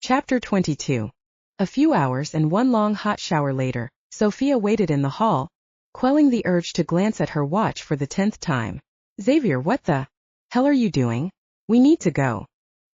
Chapter 22. A few hours and one long hot shower later, Sophia waited in the hall, quelling the urge to glance at her watch for the 10th time. Xavier, what the hell are you doing? We need to go.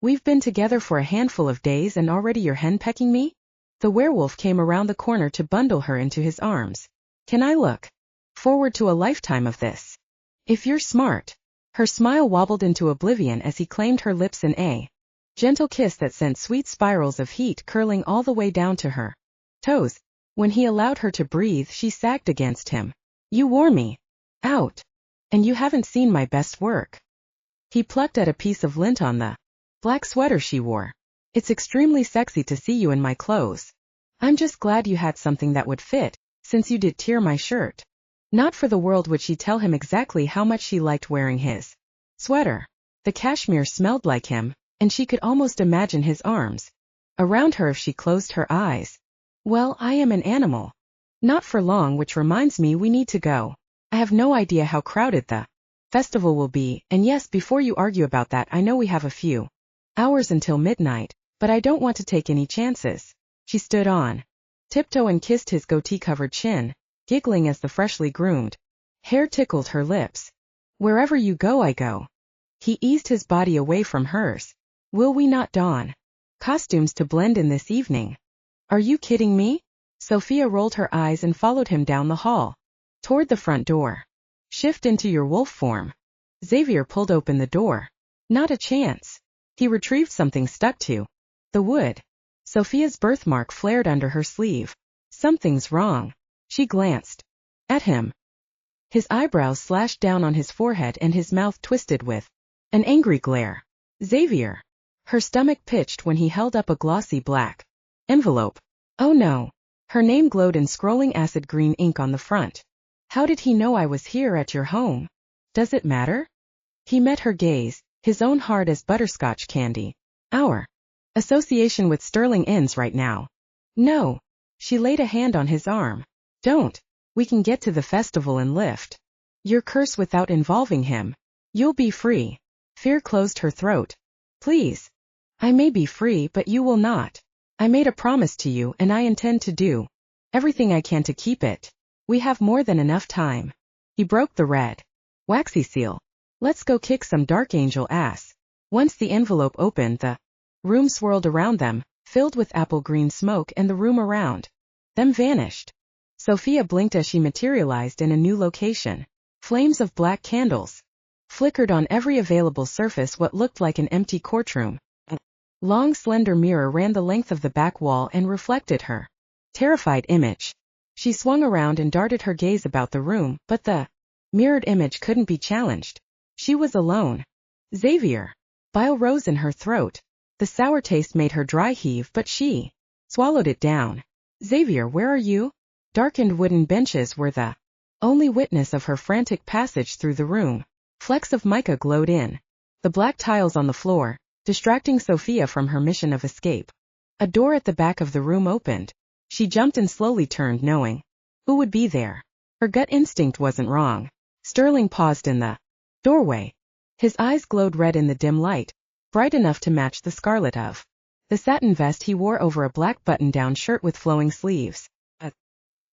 We've been together for a handful of days and already you're henpecking me? The werewolf came around the corner to bundle her into his arms. Can I look forward to a lifetime of this? If you're smart. Her smile wobbled into oblivion as he claimed her lips in a gentle kiss that sent sweet spirals of heat curling all the way down to her toes. When he allowed her to breathe, she sagged against him. You wore me out. And you haven't seen my best work. He plucked at a piece of lint on the black sweater she wore. It's extremely sexy to see you in my clothes. I'm just glad you had something that would fit, since you did tear my shirt. Not for the world would she tell him exactly how much she liked wearing his sweater. The cashmere smelled like him, and she could almost imagine his arms around her if she closed her eyes. Well, I am an animal. Not for long, which reminds me we need to go. I have no idea how crowded the festival will be, and yes, before you argue about that, I know we have a few hours until midnight, but I don't want to take any chances. She stood on tiptoe and kissed his goatee-covered chin, giggling as the freshly groomed hair tickled her lips. Wherever you go, I go. He eased his body away from hers. Will we not don costumes to blend in this evening? Are you kidding me? Sophia rolled her eyes and followed him down the hall, toward the front door. Shift into your wolf form. Xavier pulled open the door. Not a chance. He retrieved something stuck to the wood. Sophia's birthmark flared under her sleeve. Something's wrong. She glanced at him. His eyebrows slashed down on his forehead and his mouth twisted with an angry glare. Xavier. Her stomach pitched when he held up a glossy black envelope. Oh no. Her name glowed in scrolling acid green ink on the front. How did he know I was here at your home? Does it matter? He met her gaze, his own hard as butterscotch candy. Our association with Sterling ends right now. No. She laid a hand on his arm. Don't. We can get to the festival and lift your curse without involving him. You'll be free. Fear closed her throat. Please. I may be free, but you will not. I made a promise to you and I intend to do everything I can to keep it. We have more than enough time. He broke the red, waxy seal. Let's go kick some dark angel ass. Once the envelope opened, the room swirled around them, filled with apple green smoke, and the room around them vanished. Sophia blinked as she materialized in a new location. Flames of black candles flickered on every available surface, what looked like an empty courtroom. A long slender mirror ran the length of the back wall and reflected her terrified image. She swung around and darted her gaze about the room, but the mirrored image couldn't be challenged. She was alone. Xavier. Bile rose in her throat. The sour taste made her dry heave, but she swallowed it down. Xavier, where are you? Darkened wooden benches were the only witness of her frantic passage through the room. Flecks of mica glowed in the black tiles on the floor, distracting Sophia from her mission of escape. A door at the back of the room opened. She jumped and slowly turned, knowing who would be there. Her gut instinct wasn't wrong. Sterling paused in the doorway. His eyes glowed red in the dim light, bright enough to match the scarlet of the satin vest he wore over a black button-down shirt with flowing sleeves.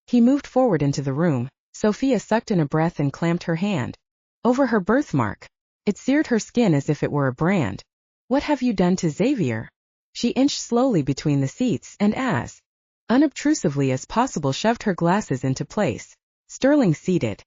He moved forward into the room. Sophia sucked in a breath and clamped her hand over her birthmark. It seared her skin as if it were a brand. What have you done to Xavier? She inched slowly between the seats and as unobtrusively as possible shoved her glasses into place. Sterling seated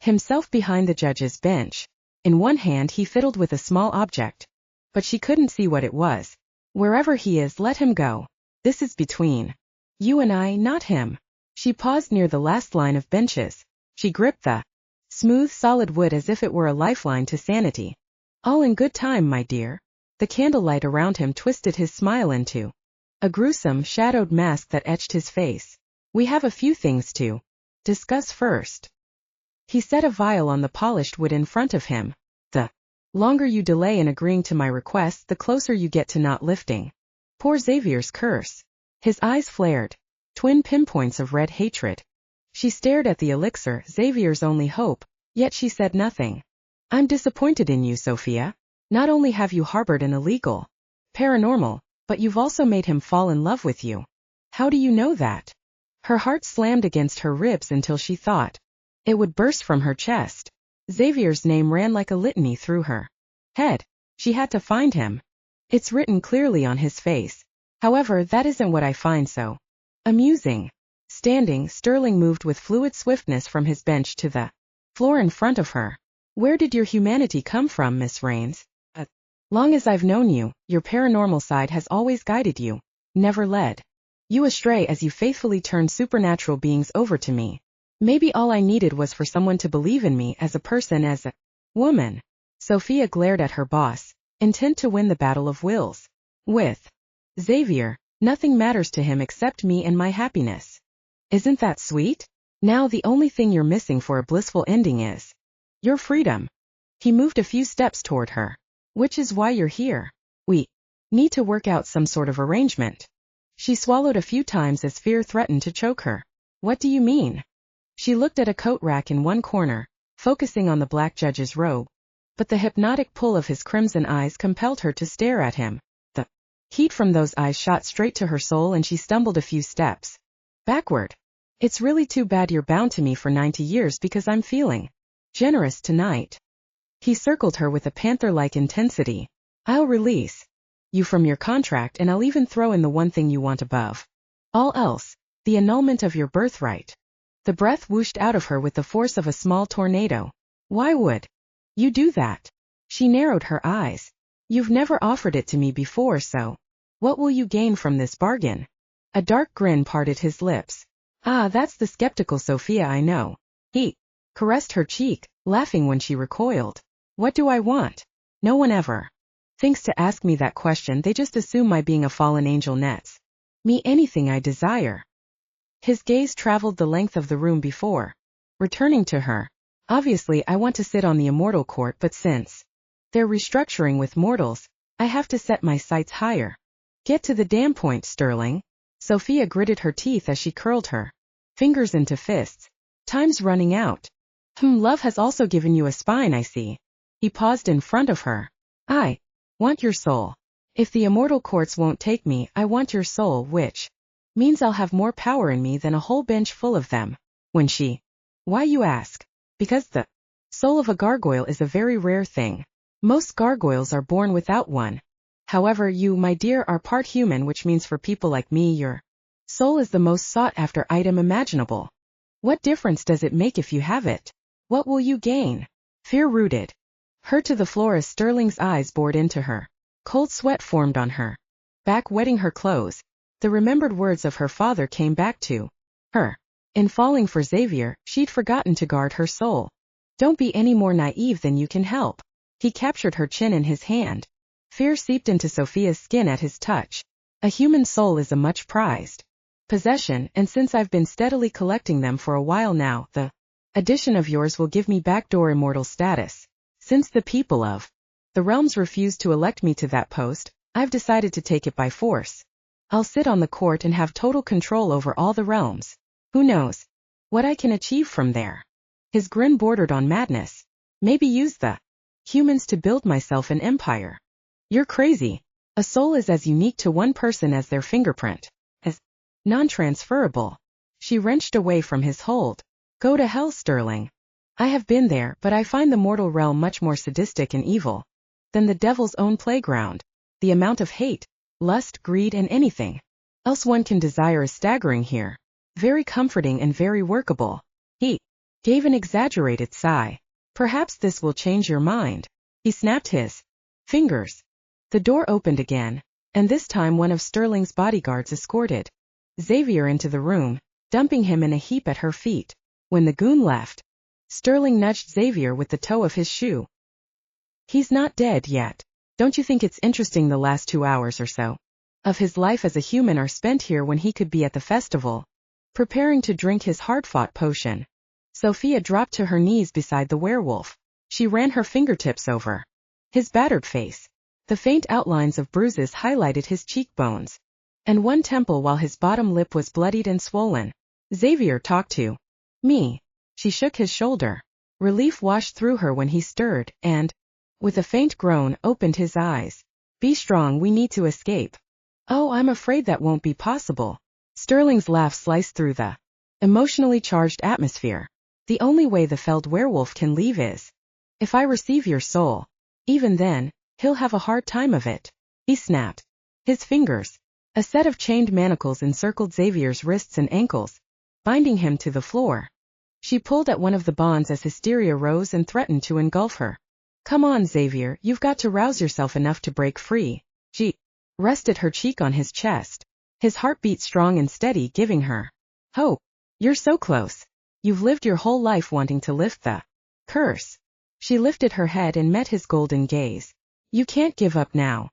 himself behind the judge's bench. In one hand he fiddled with a small object, but she couldn't see what it was. Wherever he is, let him go. This is between you and I, not him. She paused near the last line of benches. She gripped the smooth, solid wood as if it were a lifeline to sanity. All in good time, my dear. The candlelight around him twisted his smile into a gruesome, shadowed mask that etched his face. We have a few things to discuss first. He set a vial on the polished wood in front of him. The longer you delay in agreeing to my request, the closer you get to not lifting poor Xavier's curse. His eyes flared, twin pinpoints of red hatred. She stared at the elixir, Xavier's only hope, yet she said nothing. I'm disappointed in you, Sophia. Not only have you harbored an illegal paranormal, But you've also made him fall in love with you. How do you know that? Her heart slammed against her ribs until she thought it would burst from her chest. Xavier's name ran like a litany through her head. She had to find him. It's written clearly on his face. However, that isn't what I find so amusing. Standing, Sterling moved with fluid swiftness from his bench to the floor in front of her. Where did your humanity come from, Miss Rains? Long as I've known you, your paranormal side has always guided you, never led you astray as you faithfully turned supernatural beings over to me. Maybe all I needed was for someone to believe in me as a person, as a woman. Sophia glared at her boss, intent to win the battle of wills. With Xavier, nothing matters to him except me and my happiness. Isn't that sweet? Now the only thing you're missing for a blissful ending is your freedom. He moved a few steps toward her. Which is why you're here. We need to work out some sort of arrangement. She swallowed a few times as fear threatened to choke her. What do you mean? She looked at a coat rack in one corner, focusing on the black judge's robe. But the hypnotic pull of his crimson eyes compelled her to stare at him. The heat from those eyes shot straight to her soul and she stumbled a few steps backward. It's really too bad you're bound to me for 90 years because I'm feeling generous tonight. He circled her with a panther-like intensity. I'll release you from your contract and I'll even throw in the one thing you want above all else, the annulment of your birthright. The breath whooshed out of her with the force of a small tornado. Why would you do that? She narrowed her eyes. You've never offered it to me before, so what will you gain from this bargain? A dark grin parted his lips. Ah, that's the skeptical Sophia I know. He caressed her cheek, laughing when she recoiled. What do I want? No one ever thinks to ask me that question. They just assume my being a fallen angel nets me anything I desire. His gaze traveled the length of the room before returning to her. Obviously I want to sit on the immortal court, but since they're restructuring with mortals, I have to set my sights higher. Get to the damn point, Sterling. Sophia gritted her teeth as she curled her fingers into fists. Time's running out. Love has also given you a spine, I see. He paused in front of her. I want your soul. If the immortal courts won't take me, I want your soul, which means I'll have more power in me than a whole bench full of them. When she... Why, you ask? Because the soul of a gargoyle is a very rare thing. Most gargoyles are born without one. However, you, my dear, are part human, which means for people like me your soul is the most sought-after item imaginable. What difference does it make if you have it? What will you gain? Fear rooted her to the floor as Sterling's eyes bored into her. Cold sweat formed on her back, wetting her clothes. The remembered words of her father came back to her. In falling for Xavier, she'd forgotten to guard her soul. Don't be any more naive than you can help. He captured her chin in his hand. Fear seeped into Sophia's skin at his touch. A human soul is a much prized possession, and since I've been steadily collecting them for a while now, the addition of yours will give me backdoor immortal status. Since the people of the realms refused to elect me to that post, I've decided to take it by force. I'll sit on the court and have total control over all the realms. Who knows what I can achieve from there? His grin bordered on madness. Maybe use the humans to build myself an empire. You're crazy. A soul is as unique to one person as their fingerprint. As non-transferable. She wrenched away from his hold. Go to hell, Sterling. I have been there, but I find the mortal realm much more sadistic and evil than the devil's own playground. The amount of hate, lust, greed, and anything else one can desire is staggering here. Very comforting and very workable. He gave an exaggerated sigh. Perhaps this will change your mind. He snapped his fingers. The door opened again, and this time one of Sterling's bodyguards escorted Xavier into the room, dumping him in a heap at her feet. When the goon left, Sterling nudged Xavier with the toe of his shoe. He's not dead yet. Don't you think it's interesting the last 2 hours or so of his life as a human are spent here when he could be at the festival, preparing to drink his hard-fought potion? Sophia dropped to her knees beside the werewolf. She ran her fingertips over his battered face. The faint outlines of bruises highlighted his cheekbones and one temple, while his bottom lip was bloodied and swollen. Xavier, talk to me. She shook his shoulder. Relief washed through her when he stirred, and, with a faint groan, opened his eyes. Be strong, we need to escape. Oh, I'm afraid that won't be possible. Sterling's laugh sliced through the emotionally charged atmosphere. The only way the felled werewolf can leave is if I receive your soul. Even then, he'll have a hard time of it. He snapped. His fingers. A set of chained manacles encircled Xavier's wrists and ankles, binding him to the floor. She pulled at one of the bonds as hysteria rose and threatened to engulf her. Come on, Xavier, you've got to rouse yourself enough to break free. She rested her cheek on his chest. His heart beat strong and steady, giving her hope. You're so close. You've lived your whole life wanting to lift the curse. She lifted her head and met his golden gaze. You can't give up now.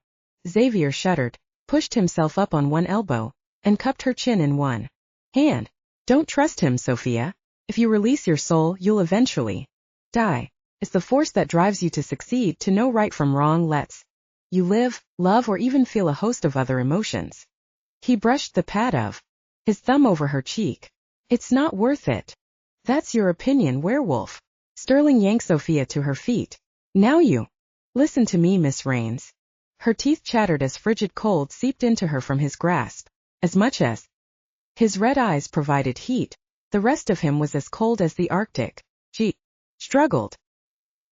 Xavier shuddered, pushed himself up on one elbow, and cupped her chin in one hand. Don't trust him, Sophia. If you release your soul, you'll eventually die. It's the force that drives you to succeed, to know right from wrong, lets you live, love, or even feel a host of other emotions. He brushed the pad of his thumb over her cheek. It's not worth it. That's your opinion, werewolf. Sterling yanked Sophia to her feet. Now you listen to me, Miss Rains. Her teeth chattered as frigid cold seeped into her from his grasp. As much as his red eyes provided heat, the rest of him was as cold as the Arctic. She struggled.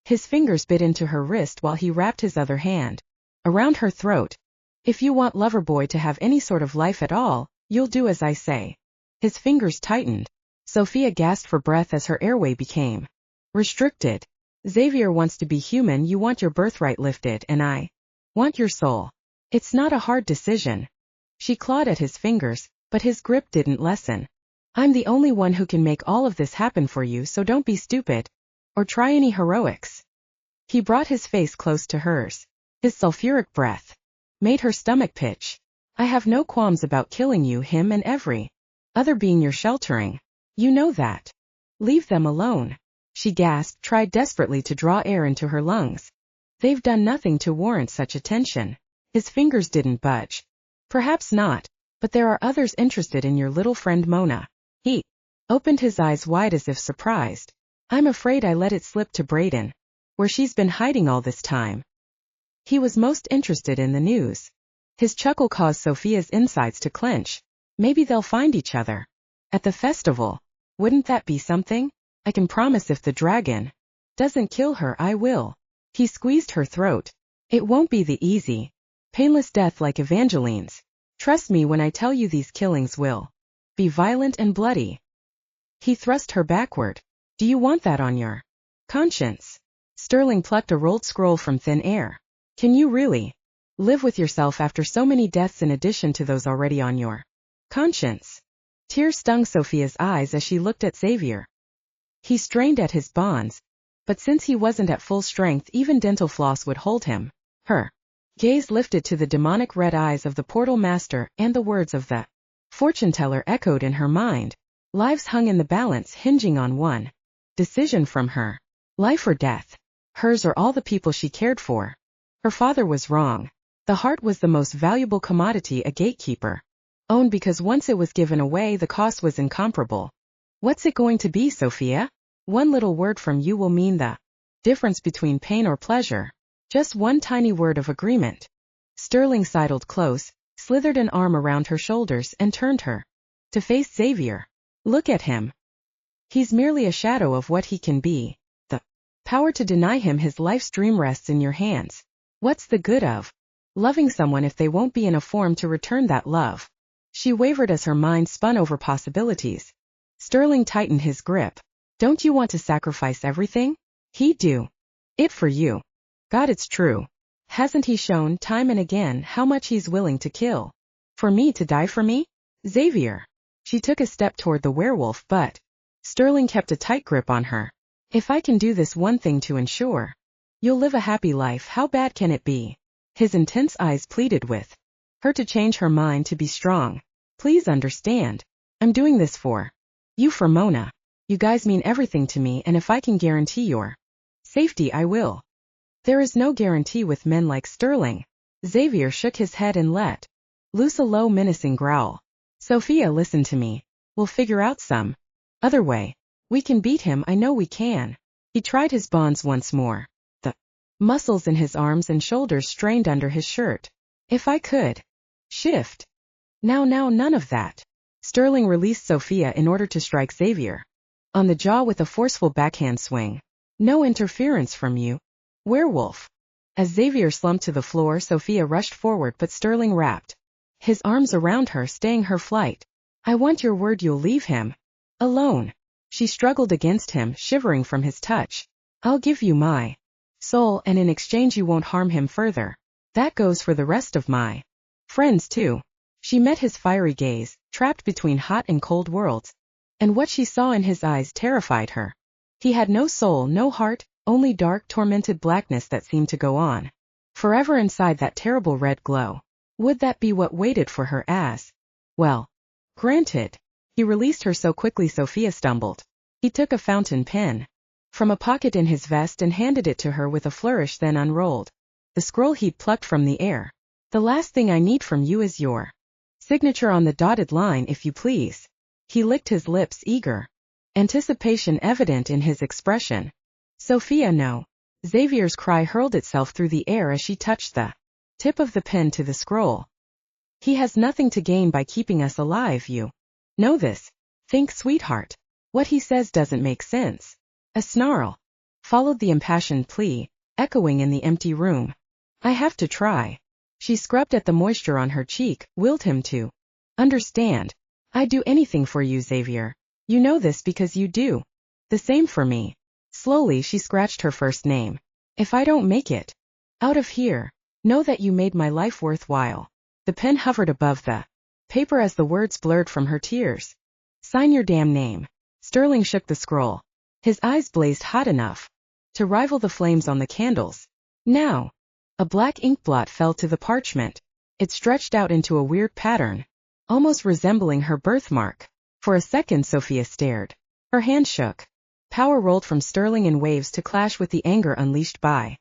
His fingers bit into her wrist while he wrapped his other hand around her throat. If you want Loverboy to have any sort of life at all, you'll do as I say. His fingers tightened. Sophia gasped for breath as her airway became restricted. Xavier wants to be human, you want your birthright lifted, and I want your soul. It's not a hard decision. She clawed at his fingers, but his grip didn't lessen. I'm the only one who can make all of this happen for you, so don't be stupid. Or try any heroics. He brought his face close to hers. His sulfuric breath made her stomach pitch. I have no qualms about killing you, him and every other being you're sheltering. You know that. Leave them alone. She gasped, tried desperately to draw air into her lungs. They've done nothing to warrant such attention. His fingers didn't budge. Perhaps not, but there are others interested in your little friend Mona. He opened his eyes wide as if surprised. I'm afraid I let it slip to Brayden, where she's been hiding all this time. He was most interested in the news. His chuckle caused Sophia's insides to clench. Maybe they'll find each other at the festival. Wouldn't that be something? I can promise if the dragon doesn't kill her, I will. He squeezed her throat. It won't be the easy, painless death like Evangeline's. Trust me when I tell you these killings will be violent and bloody. He thrust her backward. Do you want that on your conscience? Sterling plucked a rolled scroll from thin air. Can you really live with yourself after so many deaths in addition to those already on your conscience? Tears stung Sophia's eyes as she looked at Xavier. He strained at his bonds, but since he wasn't at full strength, even dental floss would hold him. Her gaze lifted to the demonic red eyes of the portal master, and the words of the fortune teller echoed in her mind. Lives hung in the balance, hinging on one decision from her. Life or death. Hers or all the people she cared for. Her father was wrong. The heart was the most valuable commodity a gatekeeper owned, because once it was given away, the cost was incomparable. What's it going to be, Sophia? One little word from you will mean the difference between pain or pleasure. Just one tiny word of agreement. Sterling sidled close, slithered an arm around her shoulders, and turned her to face Xavier. Look at him. He's merely a shadow of what he can be. The power to deny him his life's dream rests in your hands. What's the good of loving someone if they won't be in a form to return that love? She wavered as her mind spun over possibilities. Sterling tightened his grip. Don't you want to sacrifice everything? He'd do it for you. God, it's true. Hasn't he shown time and again how much he's willing to kill? For me to die for me? Xavier. She took a step toward the werewolf, but Sterling kept a tight grip on her. If I can do this one thing to ensure you'll live a happy life, how bad can it be? His intense eyes pleaded with her to change her mind, to be strong. Please understand. I'm doing this for you, for Mona. You guys mean everything to me, and if I can guarantee your safety, I will. There is no guarantee with men like Sterling. Xavier shook his head and let loose a low, menacing growl. Sophia, listen to me. We'll figure out some other way. We can beat him, I know we can. He tried his bonds once more. The muscles in his arms and shoulders strained under his shirt. If I could. Shift. Now, none of that. Sterling released Sophia in order to strike Xavier on the jaw with a forceful backhand swing. No interference from you, werewolf. As Xavier slumped to the floor, Sophia rushed forward, but Sterling wrapped his arms around her, staying her flight. I want your word you'll leave him alone. She struggled against him, shivering from his touch. I'll give you my soul, and in exchange you won't harm him further. That goes for the rest of my friends too. She met his fiery gaze, trapped between hot and cold worlds, and what she saw in his eyes terrified her. He had no soul, no heart, only dark, tormented blackness that seemed to go on forever inside that terrible red glow. Would that be what waited for her as well? Granted. He released her so quickly Sophia stumbled. He took a fountain pen from a pocket in his vest and handed it to her with a flourish, then unrolled the scroll he'd plucked from the air. The last thing I need from you is your signature on the dotted line, if you please. He licked his lips, eager anticipation evident in his expression. Sophia, no. Xavier's cry hurled itself through the air as she touched the tip of the pen to the scroll. He has nothing to gain by keeping us alive, you know this. Think, sweetheart. What he says doesn't make sense. A snarl followed the impassioned plea, echoing in the empty room. I have to try. She scrubbed at the moisture on her cheek, willed him to understand. I'd do anything for you, Xavier. You know this because you do the same for me. Slowly she scratched her first name. If I don't make it out of here, know that you made my life worthwhile. The pen hovered above the paper as the words blurred from her tears. Sign your damn name. Sterling shook the scroll. His eyes blazed hot enough to rival the flames on the candles. Now, a black ink blot fell to the parchment. It stretched out into a weird pattern, almost resembling her birthmark. For a second Sophia stared. Her hand shook. Power rolled from Sterling in waves to clash with the anger unleashed by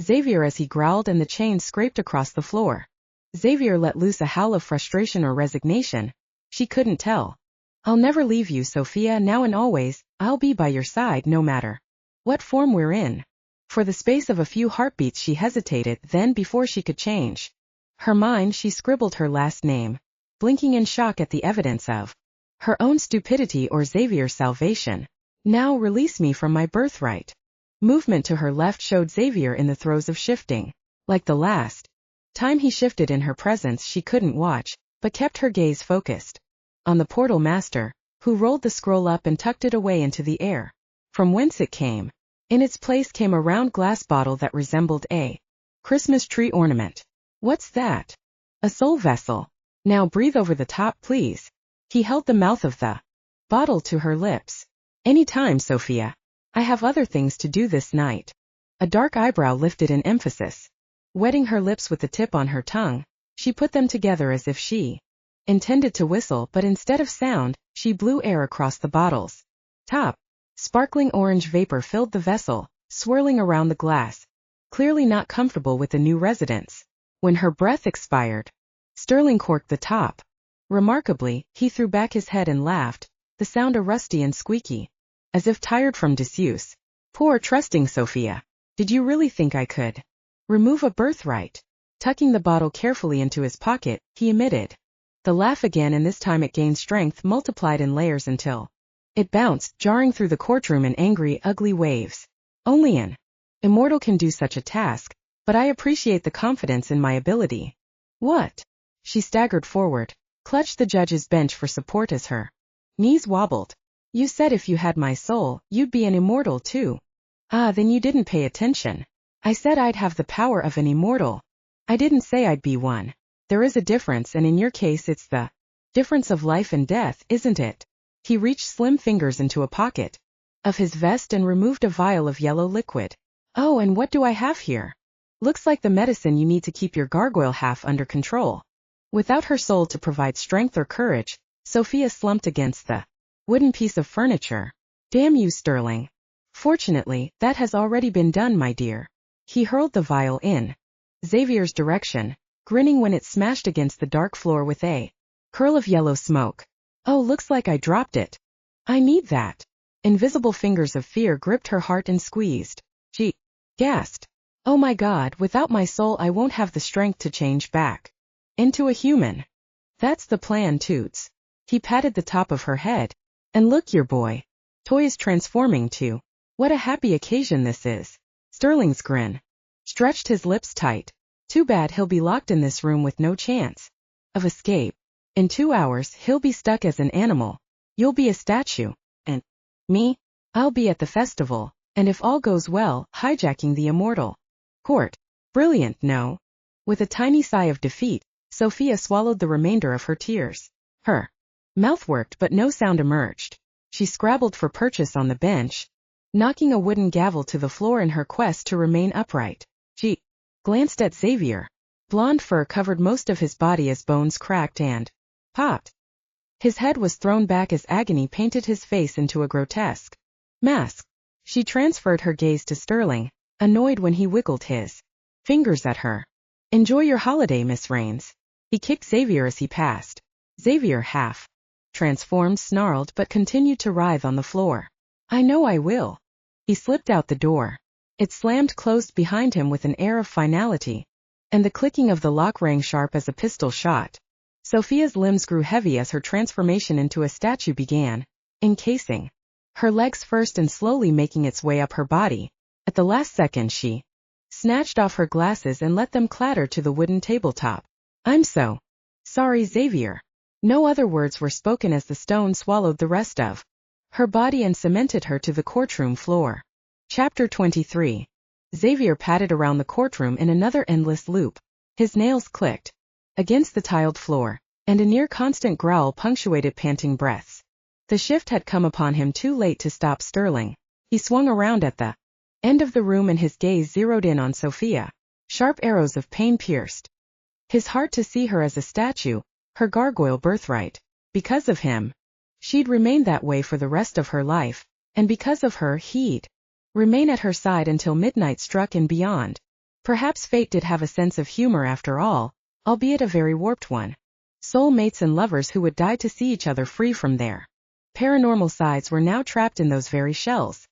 Xavier as he growled and the chain scraped across the floor. Xavier let loose a howl of frustration or resignation. She couldn't tell. I'll never leave you, Sophia, now and always. I'll be by your side no matter what form we're in. For the space of a few heartbeats she hesitated, then before she could change her mind she scribbled her last name, blinking in shock at the evidence of her own stupidity or Xavier's salvation. Now release me from my birthright. Movement to her left showed Xavier in the throes of shifting. Like the last time he shifted in her presence, she couldn't watch, but kept her gaze focused on the portal master, who rolled the scroll up and tucked it away into the air. From whence it came, in its place came a round glass bottle that resembled a Christmas tree ornament. What's that? A soul vessel. Now breathe over the top, please. He held the mouth of the bottle to her lips. Any time, Sophia. I have other things to do this night. A dark eyebrow lifted in emphasis. Wetting her lips with the tip on her tongue, she put them together as if she intended to whistle, but instead of sound, she blew air across the bottle's top. Sparkling orange vapor filled the vessel, swirling around the glass, clearly not comfortable with the new residence. When her breath expired, Sterling corked the top. Remarkably, he threw back his head and laughed, the sound a rusty and squeaky, as if tired from disuse. Poor trusting Sophia. Did you really think I could remove a birthright? Tucking the bottle carefully into his pocket, he emitted the laugh again, and this time it gained strength, multiplied in layers until it bounced, jarring through the courtroom in angry, ugly waves. Only an immortal can do such a task, but I appreciate the confidence in my ability. What? She staggered forward, clutched the judge's bench for support as her knees wobbled. You said if you had my soul, you'd be an immortal too. Ah, then you didn't pay attention. I said I'd have the power of an immortal. I didn't say I'd be one. There is a difference, and in your case it's the difference of life and death, isn't it? He reached slim fingers into a pocket of his vest and removed a vial of yellow liquid. Oh, and what do I have here? Looks like the medicine you need to keep your gargoyle half under control. Without her soul to provide strength or courage, Sophia slumped against the wooden piece of furniture. Damn you, Sterling. Fortunately, that has already been done, my dear. He hurled the vial in Xavier's direction, grinning when it smashed against the dark floor with a curl of yellow smoke. Oh, looks like I dropped it. I need that. Invisible fingers of fear gripped her heart and squeezed. She gasped. Oh my God, without my soul I won't have the strength to change back into a human. That's the plan, Toots. He patted the top of her head. And look, your boy. Toy is transforming too. What a happy occasion this is. Sterling's grin stretched his lips tight. Too bad he'll be locked in this room with no chance of escape. In 2 hours he'll be stuck as an animal. You'll be a statue. And me? I'll be at the festival, and if all goes well, hijacking the immortal court. Brilliant, no? With a tiny sigh of defeat, Sophia swallowed the remainder of her tears. Her mouth worked but no sound emerged. She scrabbled for purchase on the bench, knocking a wooden gavel to the floor in her quest to remain upright. She glanced at Xavier. Blonde fur covered most of his body as bones cracked and popped. His head was thrown back as agony painted his face into a grotesque mask. She transferred her gaze to Sterling, annoyed when he wiggled his fingers at her. Enjoy your holiday, Miss Raines. He kicked Xavier as he passed. Xavier half transformed snarled but continued to writhe on the floor. I know I will. He slipped out the door. It slammed closed behind him with an air of finality, and the clicking of the lock rang sharp as a pistol shot. Sophia's limbs grew heavy as her transformation into a statue began, encasing her legs first and slowly making its way up her body. At the last second she snatched off her glasses and let them clatter to the wooden tabletop. I'm so sorry, Xavier. No other words were spoken as the stone swallowed the rest of her body and cemented her to the courtroom floor. Chapter 23. Xavier padded around the courtroom in another endless loop. His nails clicked against the tiled floor, and a near-constant growl punctuated panting breaths. The shift had come upon him too late to stop Sterling. He swung around at the end of the room and his gaze zeroed in on Sophia. Sharp arrows of pain pierced his heart to see her as a statue, her gargoyle birthright. Because of him, she'd remain that way for the rest of her life, and because of her he'd remain at her side until midnight struck and beyond. Perhaps fate did have a sense of humor after all, albeit a very warped one. Soul mates and lovers who would die to see each other free from their paranormal sides were now trapped in those very shells.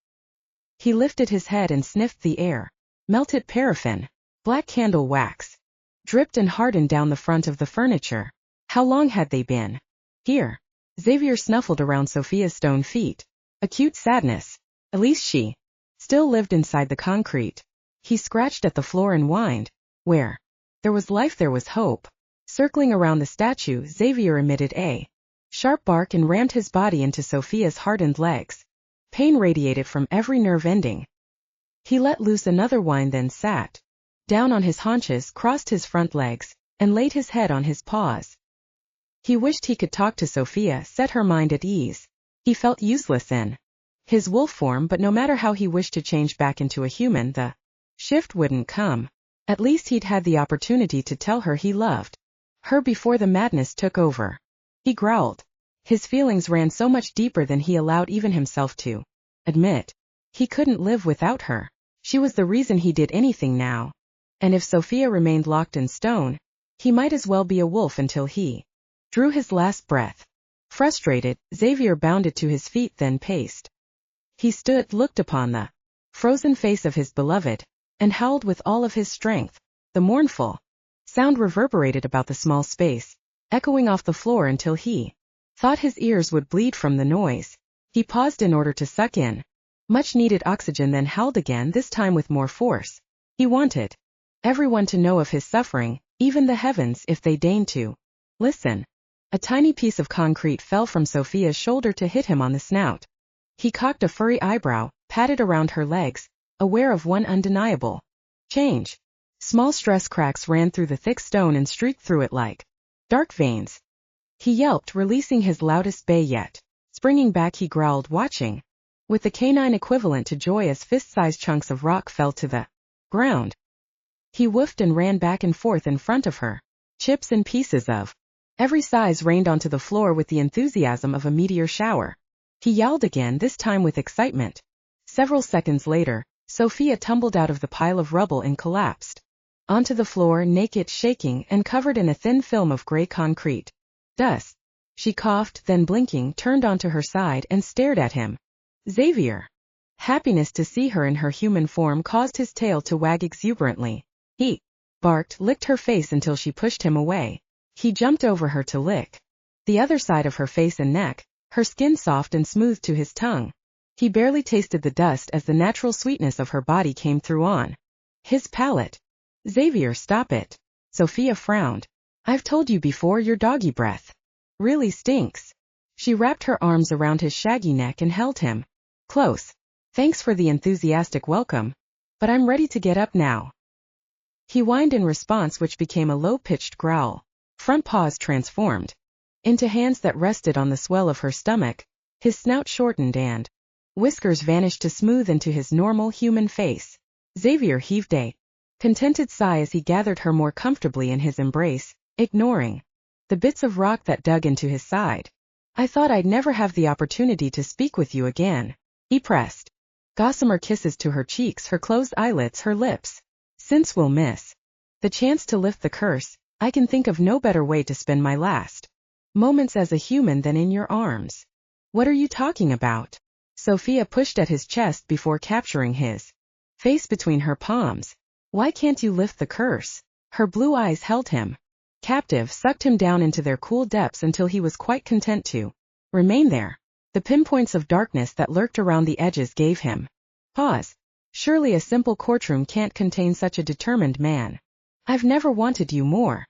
He lifted his head and sniffed the air. Melted paraffin, black candle wax, dripped and hardened down the front of the furniture. How long had they been here? Xavier snuffled around Sophia's stone feet. Acute sadness. At least she still lived inside the concrete. He scratched at the floor and whined. Where there was life there was hope. Circling around the statue, Xavier emitted a sharp bark and rammed his body into Sophia's hardened legs. Pain radiated from every nerve ending. He let loose another whine, then sat down on his haunches, crossed his front legs, and laid his head on his paws. He wished he could talk to Sophia, set her mind at ease. He felt useless in his wolf form, but no matter how he wished to change back into a human, the shift wouldn't come. At least he'd had the opportunity to tell her he loved her before the madness took over. He growled. His feelings ran so much deeper than he allowed even himself to admit. He couldn't live without her. She was the reason he did anything now. And if Sophia remained locked in stone, he might as well be a wolf until he drew his last breath. Frustrated, Xavier bounded to his feet, then paced. He stood, looked upon the frozen face of his beloved, and howled with all of his strength. The mournful sound reverberated about the small space, echoing off the floor until he thought his ears would bleed from the noise. He paused in order to suck in much-needed oxygen, then howled again, this time with more force. He wanted everyone to know of his suffering, even the heavens if they deigned to listen. A tiny piece of concrete fell from Sophia's shoulder to hit him on the snout. He cocked a furry eyebrow, patted around her legs, aware of one undeniable change. Small stress cracks ran through the thick stone and streaked through it like dark veins. He yelped, releasing his loudest bay yet. Springing back, he growled, watching with the canine equivalent to joy as fist-sized chunks of rock fell to the ground. He woofed and ran back and forth in front of her. Chips and pieces of every size rained onto the floor with the enthusiasm of a meteor shower. He yowled again, this time with excitement. Several seconds later, Sophia tumbled out of the pile of rubble and collapsed onto the floor, naked, shaking, and covered in a thin film of gray concrete dust. She coughed, then blinking, turned onto her side and stared at him. Xavier. Happiness to see her in her human form caused his tail to wag exuberantly. He barked, licked her face until she pushed him away. He jumped over her to lick the other side of her face and neck, her skin soft and smooth to his tongue. He barely tasted the dust as the natural sweetness of her body came through on his palate. Xavier, stop it. Sophia frowned. I've told you before, your doggy breath really stinks. She wrapped her arms around his shaggy neck and held him close. Thanks for the enthusiastic welcome, but I'm ready to get up now. He whined in response, which became a low-pitched growl. Front paws transformed into hands that rested on the swell of her stomach. His snout shortened and whiskers vanished to smooth into his normal human face. Xavier heaved a contented sigh as he gathered her more comfortably in his embrace, ignoring the bits of rock that dug into his side. I thought I'd never have the opportunity to speak with you again. He pressed gossamer kisses to her cheeks, her closed eyelids, her lips. Since we'll miss the chance to lift the curse, I can think of no better way to spend my last moments as a human than in your arms. What are you talking about? Sophia pushed at his chest before capturing his face between her palms. Why can't you lift the curse? Her blue eyes held him captive, sucked him down into their cool depths until he was quite content to remain there. The pinpoints of darkness that lurked around the edges gave him pause. Surely a simple courtroom can't contain such a determined man. I've never wanted you more.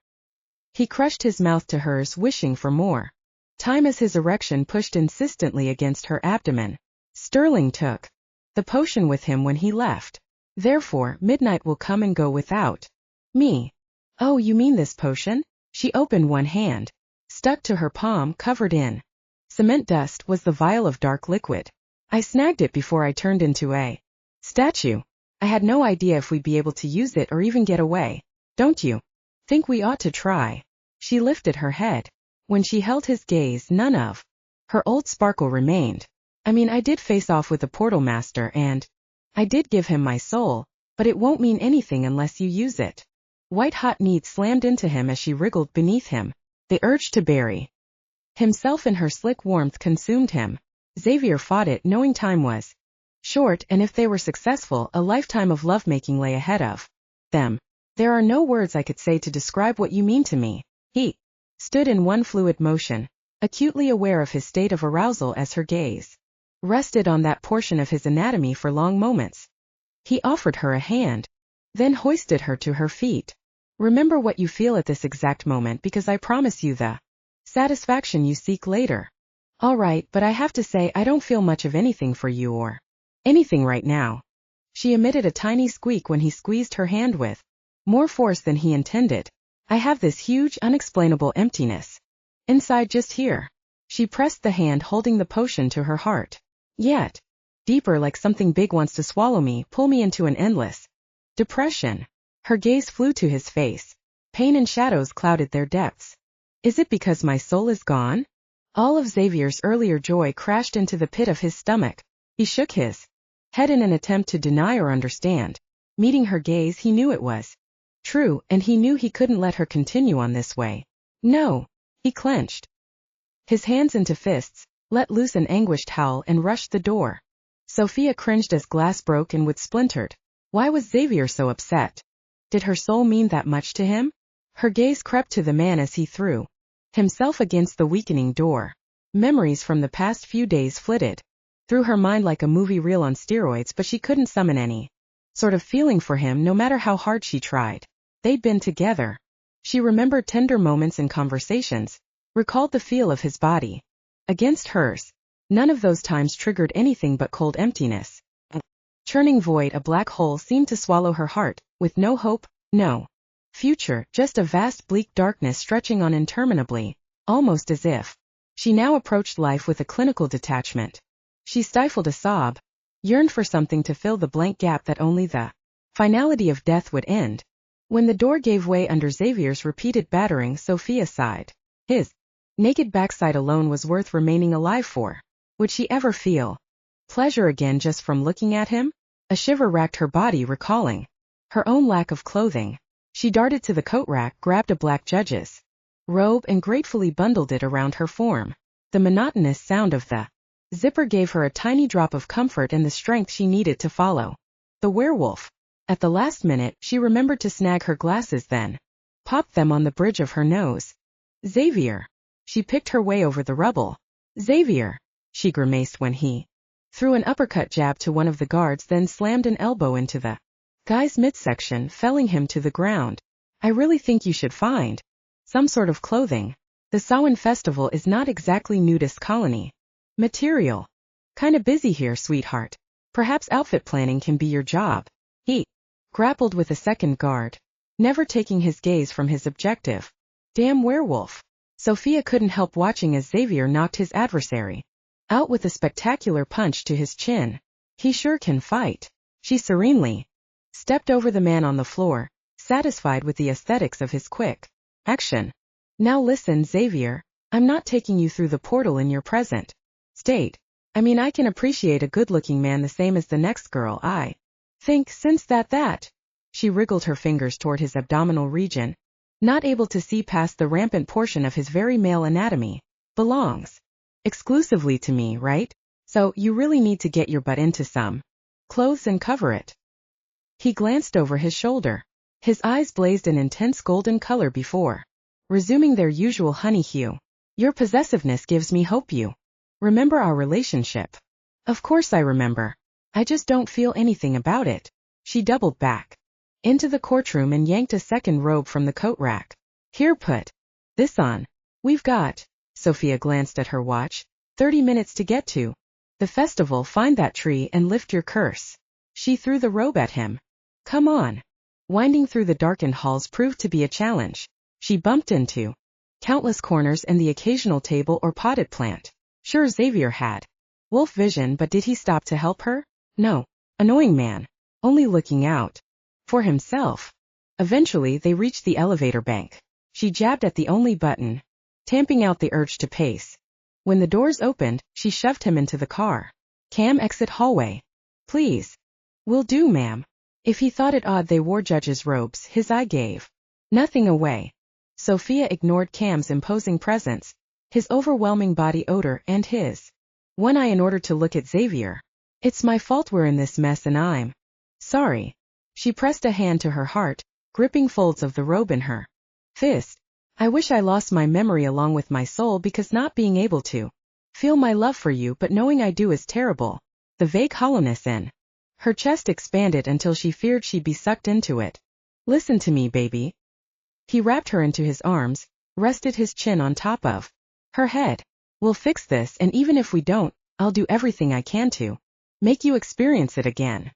He crushed his mouth to hers, wishing for more time as his erection pushed insistently against her abdomen. Sterling took the potion with him when he left. Therefore, midnight will come and go without me. Oh, you mean this potion? She opened one hand. Stuck to her palm, covered in cement dust, was the vial of dark liquid. I snagged it before I turned into a statue. I had no idea if we'd be able to use it or even get away. Don't you think we ought to try? She lifted her head. When she held his gaze, none of her old sparkle remained. I mean, I did face off with the portal master and I did give him my soul, but it won't mean anything unless you use it. White-hot needs slammed into him as she wriggled beneath him. The urge to bury himself in her slick warmth consumed him. Xavier fought it, knowing time was short, and if they were successful, a lifetime of lovemaking lay ahead of them. There are no words I could say to describe what you mean to me. He stood in one fluid motion, acutely aware of his state of arousal as her gaze rested on that portion of his anatomy for long moments. He offered her a hand, then hoisted her to her feet. Remember what you feel at this exact moment, because I promise you the satisfaction you seek later. All right, but I have to say I don't feel much of anything for you or anything right now. She emitted a tiny squeak when he squeezed her hand with more force than he intended. I have this huge, unexplainable emptiness inside just here. She pressed the hand holding the potion to her heart. Yet deeper, like something big wants to swallow me, pull me into an endless depression. Her gaze flew to his face. Pain and shadows clouded their depths. Is it because my soul is gone? All of Xavier's earlier joy crashed into the pit of his stomach. He shook his head in an attempt to deny or understand. Meeting her gaze, he knew it was true, and he knew he couldn't let her continue on this way. No. He clenched his hands into fists, let loose an anguished howl, and rushed the door. Sophia cringed as glass broke and wood splintered. Why was Xavier so upset? Did her soul mean that much to him? Her gaze crept to the man as he threw himself against the weakening door. Memories from the past few days flitted through her mind like a movie reel on steroids, but she couldn't summon any sort of feeling for him, no matter how hard she tried. They'd been together. She remembered tender moments and conversations, recalled the feel of his body against hers. None of those times triggered anything but cold emptiness. A churning void, a black hole, seemed to swallow her heart, with no hope, no future, just a vast bleak darkness stretching on interminably, almost as if she now approached life with a clinical detachment. She stifled a sob, yearned for something to fill the blank gap that only the finality of death would end. When the door gave way under Xavier's repeated battering, Sophia sighed. His naked backside alone was worth remaining alive for. Would she ever feel pleasure again just from looking at him? A shiver racked her body, recalling her own lack of clothing. She darted to the coat rack, grabbed a black judge's robe, and gratefully bundled it around her form. The monotonous sound of the zipper gave her a tiny drop of comfort and the strength she needed to follow the werewolf. At the last minute, she remembered to snag her glasses, then popped them on the bridge of her nose. Xavier. She picked her way over the rubble. Xavier. She grimaced when he threw an uppercut jab to one of the guards, then slammed an elbow into the guy's midsection, felling him to the ground. I really think you should find some sort of clothing. The Samhain festival is not exactly nudist colony material. Kinda busy here, sweetheart. Perhaps outfit planning can be your job. He grappled with a second guard, never taking his gaze from his objective. Damn werewolf. Sophia couldn't help watching as Xavier knocked his adversary out with a spectacular punch to his chin. He sure can fight. She serenely stepped over the man on the floor, satisfied with the aesthetics of his quick action. Now listen, Xavier, I'm not taking you through the portal in your present state. I mean, I can appreciate a good-looking man the same as the next girl I think, since that. She wriggled her fingers toward his abdominal region, not able to see past the rampant portion of his very male anatomy. Belongs exclusively to me, right? So you really need to get your butt into some clothes and cover it. He glanced over his shoulder. His eyes blazed an intense golden color before resuming their usual honey hue. Your possessiveness gives me hope. You remember our relationship? Of course I remember. I just don't feel anything about it. She doubled back into the courtroom and yanked a second robe from the coat rack. Here, put this on. We've got, Sophia glanced at her watch, 30 minutes to get to the festival. Find that tree and lift your curse. She threw the robe at him. Come on. Winding through the darkened halls proved to be a challenge. She bumped into countless corners and the occasional table or potted plant. Sure, Xavier had wolf vision, but did he stop to help her? No. Annoying man. Only looking out for himself. Eventually they reached the elevator bank. She jabbed at the only button, tamping out the urge to pace. When the doors opened, she shoved him into the car. Cam, exit hallway. Please. Will do, ma'am. If he thought it odd they wore judges' robes, his eye gave nothing away. Sophia ignored Cam's imposing presence, his overwhelming body odor, and his one eye in order to look at Xavier. It's my fault we're in this mess and I'm sorry. She pressed a hand to her heart, gripping folds of the robe in her fist. I wish I lost my memory along with my soul, because not being able to feel my love for you but knowing I do is terrible. The vague hollowness in her chest expanded until she feared she'd be sucked into it. Listen to me, baby. He wrapped her into his arms, rested his chin on top of her head. We'll fix this, and even if we don't, I'll do everything I can to make you experience it again.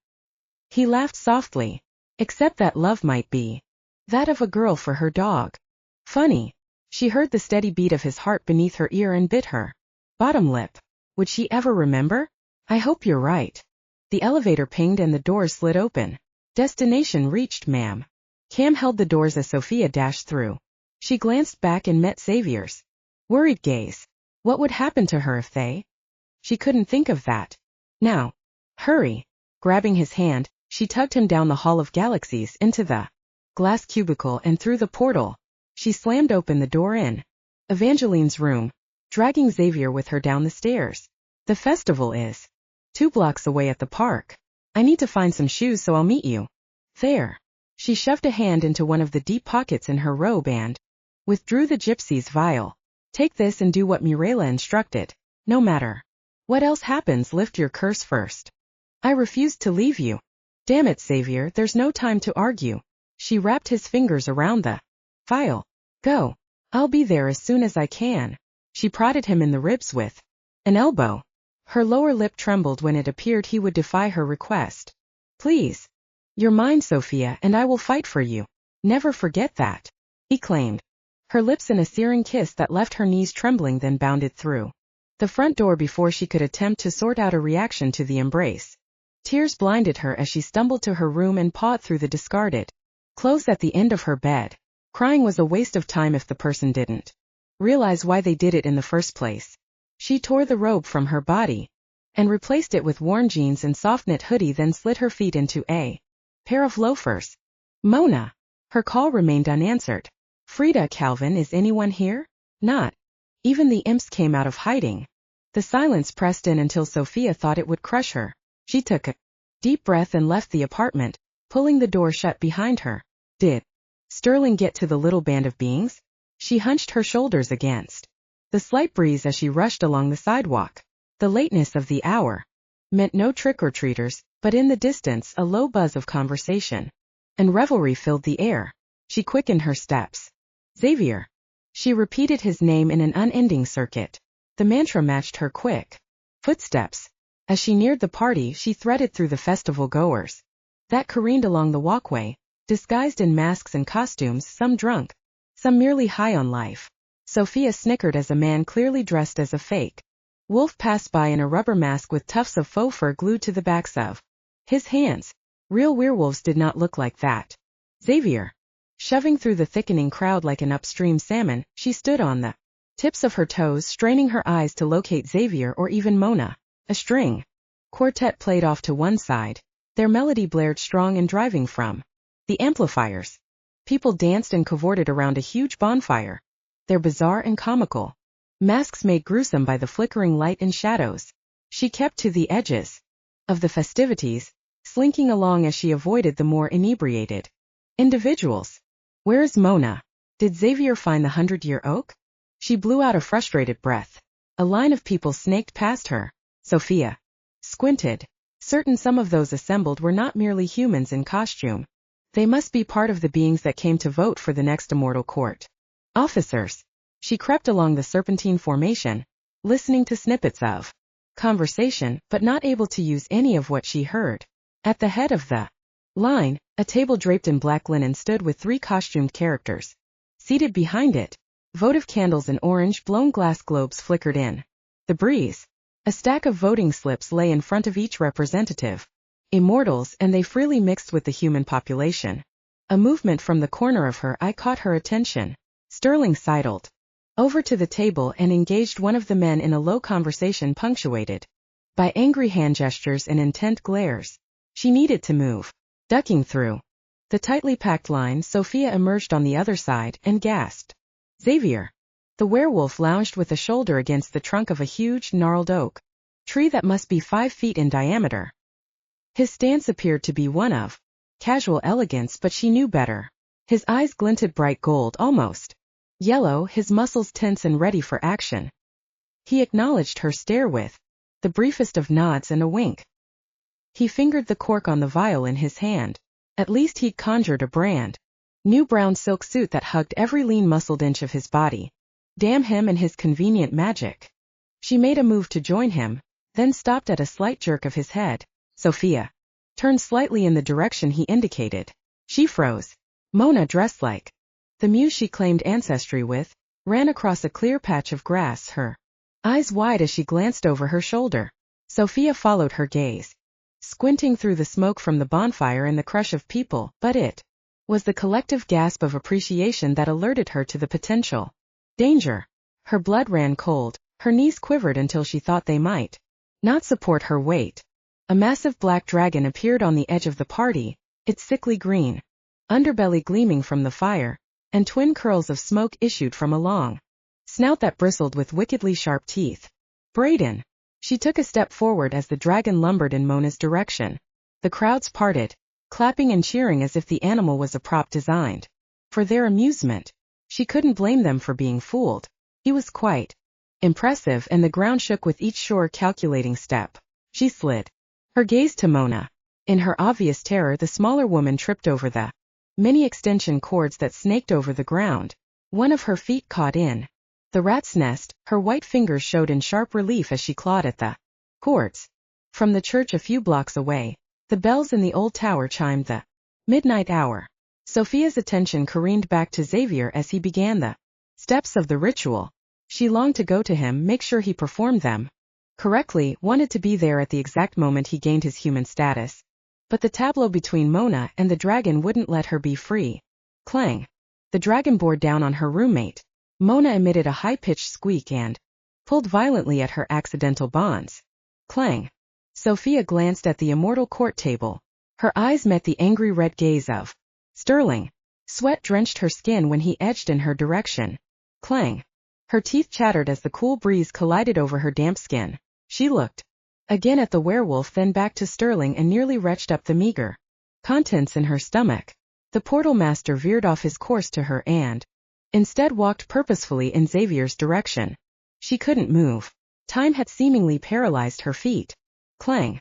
He laughed softly. Except that love might be that of a girl for her dog. Funny. She heard the steady beat of his heart beneath her ear and bit her bottom lip. Would she ever remember? I hope you're right. The elevator pinged and the doors slid open. Destination reached, ma'am. Cam held the doors as Sophia dashed through. She glanced back and met Xavier's worried gaze. What would happen to her if they? She couldn't think of that. Now. Hurry. Grabbing his hand, she tugged him down the hall of galaxies into the glass cubicle and through the portal. She slammed open the door in Evangeline's room, dragging Xavier with her down the stairs. The festival is 2 blocks away at the park. I need to find some shoes, so I'll meet you there. She shoved a hand into one of the deep pockets in her robe and withdrew the gypsy's vial. Take this and do what Mirela instructed. No matter what else happens, lift your curse first. I refuse to leave you. Damn it, Xavier, there's no time to argue. She wrapped his fingers around the vial. Go. I'll be there as soon as I can. She prodded him in the ribs with an elbow. Her lower lip trembled when it appeared he would defy her request. Please. You're mine, Sophia, and I will fight for you. Never forget that. He claimed. Her lips in a searing kiss that left her knees trembling, then bounded through the front door before she could attempt to sort out a reaction to the embrace. Tears blinded her as she stumbled to her room and pawed through the discarded clothes at the end of her bed. Crying was a waste of time if the person didn't realize why they did it in the first place. She tore the robe from her body and replaced it with worn jeans and soft knit hoodie, then slid her feet into a pair of loafers. Mona. Her call remained unanswered. Frida, Calvin, is anyone here? Not. Even the imps came out of hiding. The silence pressed in until Sophia thought it would crush her. She took a deep breath and left the apartment, pulling the door shut behind her. Did Sterling get to the little band of beings? She hunched her shoulders against the slight breeze as she rushed along the sidewalk. The lateness of the hour meant no trick-or-treaters, but in the distance a low buzz of conversation and revelry filled the air. She quickened her steps. Xavier. She repeated his name in an unending circuit. The mantra matched her quick footsteps. As she neared the party, she threaded through the festival goers that careened along the walkway, disguised in masks and costumes, some drunk, some merely high on life. Sophia snickered as a man clearly dressed as a fake wolf passed by in a rubber mask with tufts of faux fur glued to the backs of his hands. Real werewolves did not look like that. Xavier. Shoving through the thickening crowd like an upstream salmon, she stood on the tips of her toes, straining her eyes to locate Xavier or even Mona. A string quartet played off to one side. Their melody blared strong and driving from the amplifiers. People danced and cavorted around a huge bonfire, their bizarre and comical masks made gruesome by the flickering light and shadows. She kept to the edges of the festivities, slinking along as she avoided the more inebriated individuals. Where is Mona? Did Xavier find the 100-year oak? She blew out a frustrated breath. A line of people snaked past her. Sophia squinted, certain some of those assembled were not merely humans in costume. They must be part of the beings that came to vote for the next immortal court officers. She crept along the serpentine formation, listening to snippets of conversation, but not able to use any of what she heard. At the head of the line, a table draped in black linen stood with 3 costumed characters. Seated behind it, votive candles and orange blown glass globes flickered in the breeze. A stack of voting slips lay in front of each representative. Immortals, and they freely mixed with the human population. A movement from the corner of her eye caught her attention. Sterling sidled over to the table and engaged one of the men in a low conversation punctuated by angry hand gestures and intent glares. She needed to move. Ducking through the tightly packed line, Sophia emerged on the other side and gasped. Xavier. The werewolf lounged with a shoulder against the trunk of a huge, gnarled oak tree that must be 5 feet in diameter. His stance appeared to be one of casual elegance, but she knew better. His eyes glinted bright gold, almost yellow, his muscles tense and ready for action. He acknowledged her stare with the briefest of nods and a wink. He fingered the cork on the vial in his hand. At least he'd conjured a brand new brown silk suit that hugged every lean muscled inch of his body. Damn him and his convenient magic. She made a move to join him, then stopped at a slight jerk of his head. Sophia turned slightly in the direction he indicated. She froze. Mona, dressed like the muse she claimed ancestry with, ran across a clear patch of grass, her eyes wide as she glanced over her shoulder. Sophia followed her gaze, squinting through the smoke from the bonfire and the crush of people, but it was the collective gasp of appreciation that alerted her to the potential danger. Her blood ran cold, her knees quivered until she thought they might not support her weight. A massive black dragon appeared on the edge of the party, its sickly green underbelly gleaming from the fire, and twin curls of smoke issued from a long snout that bristled with wickedly sharp teeth. Brayden. She took a step forward as the dragon lumbered in Mona's direction. The crowds parted, clapping and cheering as if the animal was a prop designed for their amusement. She couldn't blame them for being fooled. He was quite impressive, and the ground shook with each sure, calculating step. She slid her gaze to Mona. In her obvious terror, the smaller woman tripped over the many extension cords that snaked over the ground. One of her feet caught in the rat's nest, her white fingers showed in sharp relief as she clawed at the cords. From the church a few blocks away, the bells in the old tower chimed the midnight hour. Sophia's attention careened back to Xavier as he began the steps of the ritual. She longed to go to him, make sure he performed them correctly, wanted to be there at the exact moment he gained his human status. But the tableau between Mona and the dragon wouldn't let her be free. Clang. The dragon bore down on her roommate. Mona emitted a high-pitched squeak and pulled violently at her accidental bonds. Clang. Sophia glanced at the immortal court table. Her eyes met the angry red gaze of Sterling. Sweat drenched her skin when he edged in her direction. Clang. Her teeth chattered as the cool breeze collided over her damp skin. She looked again at the werewolf, then back to Sterling, and nearly retched up the meager contents in her stomach. The portal master veered off his course to her and Instead walked purposefully in Xavier's direction. She couldn't move. Time had seemingly paralyzed her feet. Clang.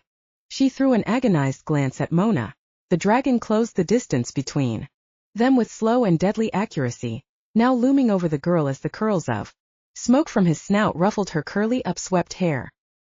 She threw an agonized glance at Mona. The dragon closed the distance between them with slow and deadly accuracy, now looming over the girl as the curls of smoke from his snout ruffled her curly upswept hair.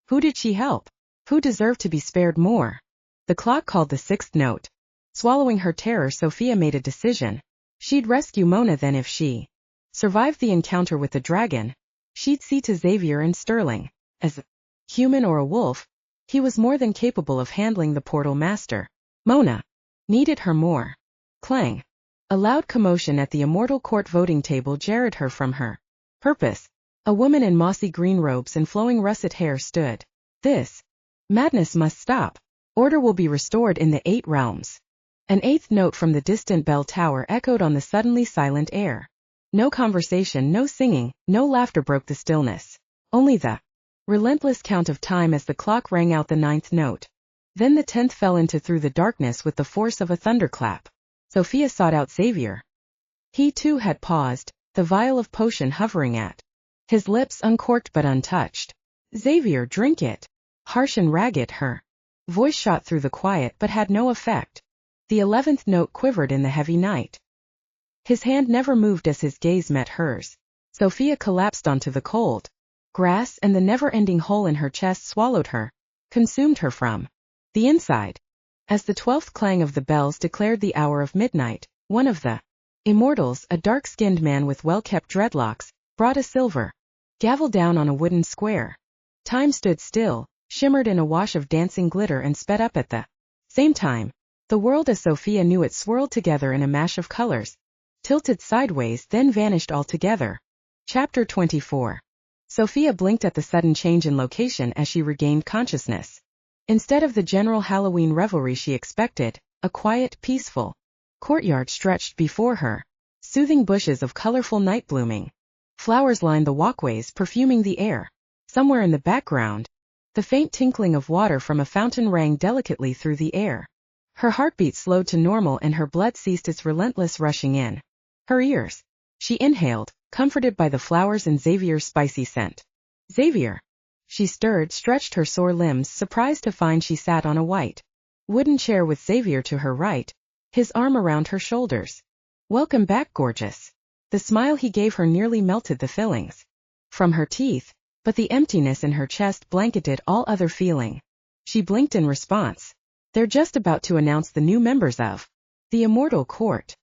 Who did she help? Who deserved to be spared more? The clock called the 6th note. Swallowing her terror, Sophia made a decision. She'd rescue Mona, then if she survived the encounter with the dragon, she'd see to Xavier and Sterling. As a human or a wolf, he was more than capable of handling the portal master. Mona needed her more. Clang. A loud commotion at the immortal court voting table jarred her from her purpose. A woman in mossy green robes and flowing russet hair stood. This madness must stop. Order will be restored in the 8 realms. An 8th note from the distant bell tower echoed on the suddenly silent air. No conversation, no singing, no laughter broke the stillness. Only the relentless count of time as the clock rang out the 9th note. Then the 10th fell into through the darkness with the force of a thunderclap. Sophia sought out Xavier. He too had paused, the vial of potion hovering at his lips, uncorked but untouched. Xavier, drink it. Harsh and ragged, her voice shot through the quiet but had no effect. The 11th note quivered in the heavy night. His hand never moved as his gaze met hers. Sophia collapsed onto the cold grass, and the never-ending hole in her chest swallowed her, consumed her from the inside. As the 12th clang of the bells declared the hour of midnight, one of the immortals, a dark-skinned man with well-kept dreadlocks, brought a silver gavel down on a wooden square. Time stood still, shimmered in a wash of dancing glitter, and sped up at the same time. The world as Sophia knew it swirled together in a mash of colors, tilted sideways, then vanished altogether. Chapter 24. Sophia blinked at the sudden change in location as she regained consciousness. Instead of the general Halloween revelry she expected, a quiet, peaceful courtyard stretched before her. Soothing bushes of colorful night blooming flowers lined the walkways, perfuming the air. Somewhere in the background, the faint tinkling of water from a fountain rang delicately through the air. Her heartbeat slowed to normal and her blood ceased its relentless rushing in her ears. She inhaled, comforted by the flowers and Xavier's spicy scent. Xavier. She stirred, stretched her sore limbs, surprised to find she sat on a white wooden chair with Xavier to her right, his arm around her shoulders. Welcome back, gorgeous. The smile he gave her nearly melted the fillings from her teeth, but the emptiness in her chest blanketed all other feeling. She blinked in response. They're just about to announce the new members of the Immortal Court.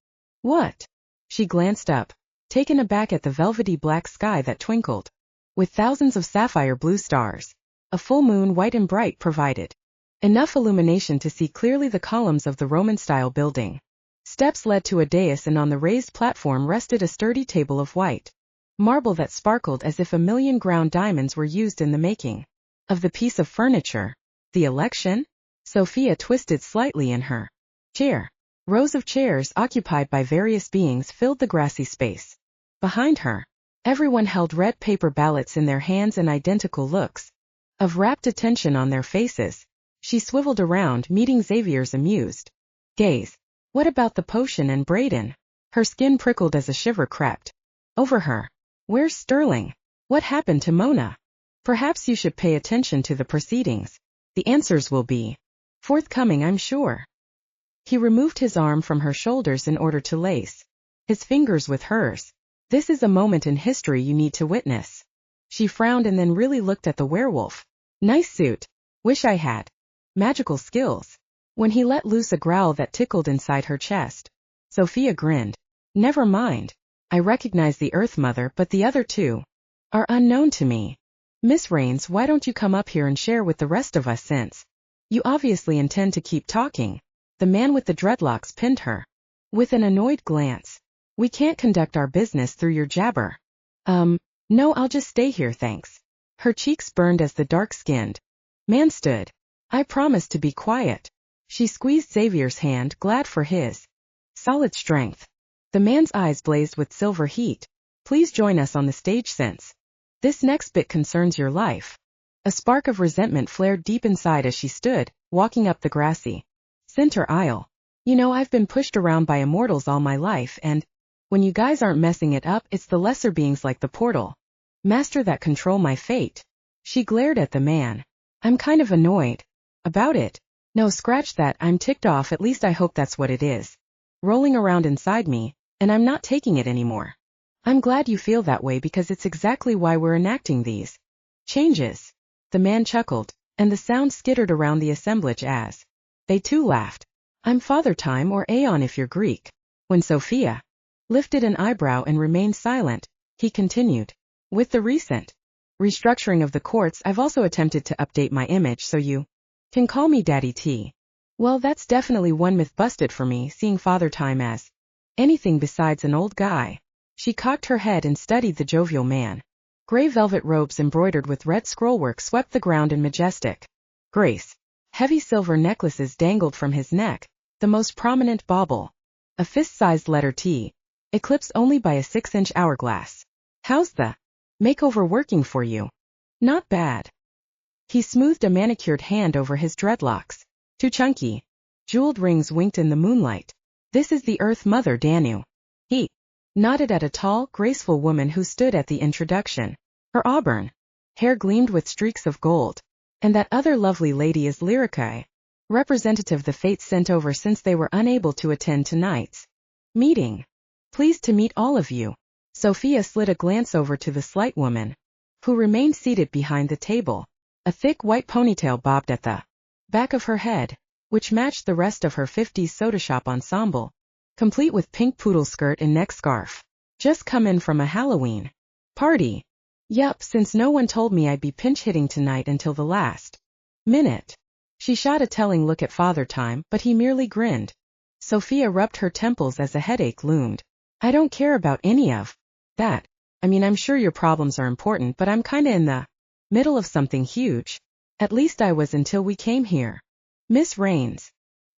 What? She glanced up, taken aback at the velvety black sky that twinkled with thousands of sapphire blue stars. A full moon, white and bright, provided enough illumination to see clearly the columns of the Roman-style building. Steps led to a dais, and on the raised platform rested a sturdy table of white marble that sparkled as if a million ground diamonds were used in the making of the piece of furniture. The election? Sophia twisted slightly in her chair. Rows of chairs occupied by various beings filled the grassy space. Behind her, everyone held red paper ballots in their hands and identical looks of rapt attention on their faces. She swiveled around, meeting Xavier's amused gaze. What about the potion and Brayden? Her skin prickled as a shiver crept over her. Where's Sterling? What happened to Mona? Perhaps you should pay attention to the proceedings. The answers will be forthcoming, I'm sure. He removed his arm from her shoulders in order to lace his fingers with hers. This is a moment in history you need to witness. She frowned and then really looked at the werewolf. Nice suit. Wish I had magical skills. When he let loose a growl that tickled inside her chest, Sophia grinned. Never mind. I recognize the Earth Mother, but the other two are unknown to me. Miss Rains, why don't you come up here and share with the rest of us, since you obviously intend to keep talking? The man with the dreadlocks pinned her with an annoyed glance. We can't conduct our business through your jabber. No, I'll just stay here, thanks. Her cheeks burned as the dark-skinned man stood. I promise to be quiet. She squeezed Xavier's hand, glad for his solid strength. The man's eyes blazed with silver heat. Please join us on the stage, since this next bit concerns your life. A spark of resentment flared deep inside as she stood, walking up the grassy center aisle. You know, I've been pushed around by immortals all my life, and When you guys aren't messing it up, it's the lesser beings like the portal master that control my fate. She glared at the man. I'm kind of annoyed about it. No, scratch that, I'm ticked off, at least I hope that's what it is. Rolling around inside me, and I'm not taking it anymore. I'm glad you feel that way because it's exactly why we're enacting these changes. The man chuckled, and the sound skittered around the assemblage as they too laughed. I'm Father Time, or Aeon if you're Greek. When Sophia lifted an eyebrow and remained silent, he continued. With the recent restructuring of the courts, I've also attempted to update my image so you can call me Daddy T. Well, that's definitely one myth busted for me, seeing Father Time as anything besides an old guy. She cocked her head and studied the jovial man. Gray velvet robes embroidered with red scrollwork swept the ground in majestic grace. Heavy silver necklaces dangled from his neck, the most prominent bauble a fist-sized letter T, eclipsed only by a 6-inch hourglass. How's the makeover working for you? Not bad. He smoothed a manicured hand over his dreadlocks. Too chunky. Jeweled rings winked in the moonlight. This is the Earth Mother Danu. He nodded at a tall, graceful woman who stood at the introduction. Her auburn hair gleamed with streaks of gold. And that other lovely lady is Lyricae, representative the fates sent over since they were unable to attend tonight's meeting. Pleased to meet all of you. Sophia slid a glance over to the slight woman, who remained seated behind the table. A thick white ponytail bobbed at the back of her head, which matched the rest of her 50s soda shop ensemble, complete with pink poodle skirt and neck scarf. Just come in from a Halloween party. Yup, since no one told me I'd be pinch hitting tonight until the last minute. She shot a telling look at Father Time, but he merely grinned. Sophia rubbed her temples as a headache loomed. I don't care about any of that. I mean, I'm sure your problems are important, but I'm kinda in the middle of something huge. At least I was until we came here. Miss Rains.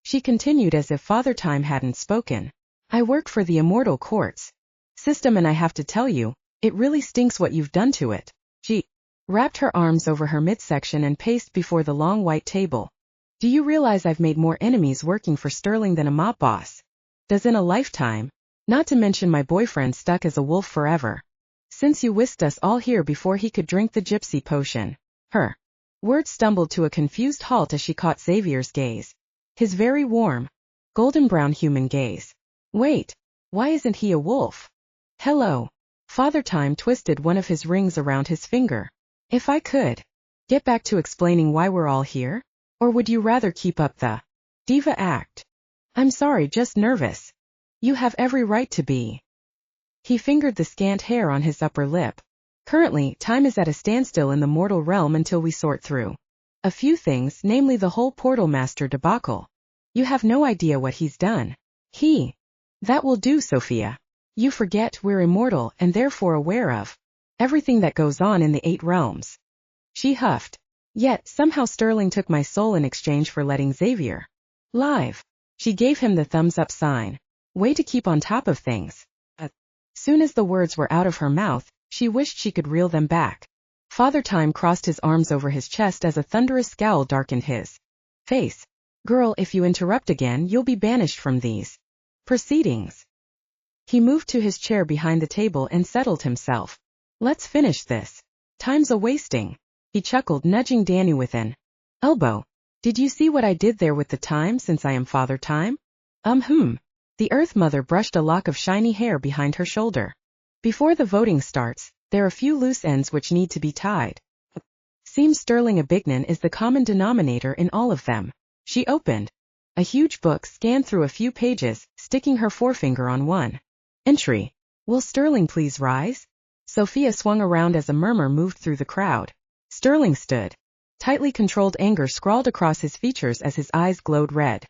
She continued as if Father Time hadn't spoken. I work for the Immortal Courts system, and I have to tell you, it really stinks what you've done to it. She wrapped her arms over her midsection and paced before the long white table. Do you realize I've made more enemies working for Sterling than a mob boss does in a lifetime? Not to mention my boyfriend stuck as a wolf forever. Since you whisked us all here before he could drink the gypsy potion. Her words stumbled to a confused halt as she caught Xavier's gaze. His very warm, golden brown human gaze. Wait, why isn't he a wolf? Hello. Father Time twisted one of his rings around his finger. If I could get back to explaining why we're all here? Or would you rather keep up the diva act? I'm sorry, just nervous. You have every right to be. He fingered the scant hair on his upper lip. Currently, time is at a standstill in the mortal realm until we sort through a few things, namely the whole Portal Master debacle. You have no idea what he's done. That will do, Sophia. You forget we're immortal and therefore aware of everything that goes on in the 8 realms. She huffed. Yet, somehow Sterling took my soul in exchange for letting Xavier live. She gave him the thumbs up sign. Way to keep on top of things. Soon as the words were out of her mouth, she wished she could reel them back. Father Time crossed his arms over his chest as a thunderous scowl darkened his face. Girl, if you interrupt again, you'll be banished from these proceedings. He moved to his chair behind the table and settled himself. Let's finish this. Time's a-wasting. He chuckled, nudging Danu with an elbow. Did you see what I did there with the time since I am Father Time? The Earth Mother brushed a lock of shiny hair behind her shoulder. Before the voting starts, there are a few loose ends which need to be tied. Seems Sterling Abignon is the common denominator in all of them. She opened a huge book, scanned through a few pages, sticking her forefinger on one entry. Will Sterling please rise? Sophia swung around as a murmur moved through the crowd. Sterling stood. Tightly controlled anger scrawled across his features as his eyes glowed red.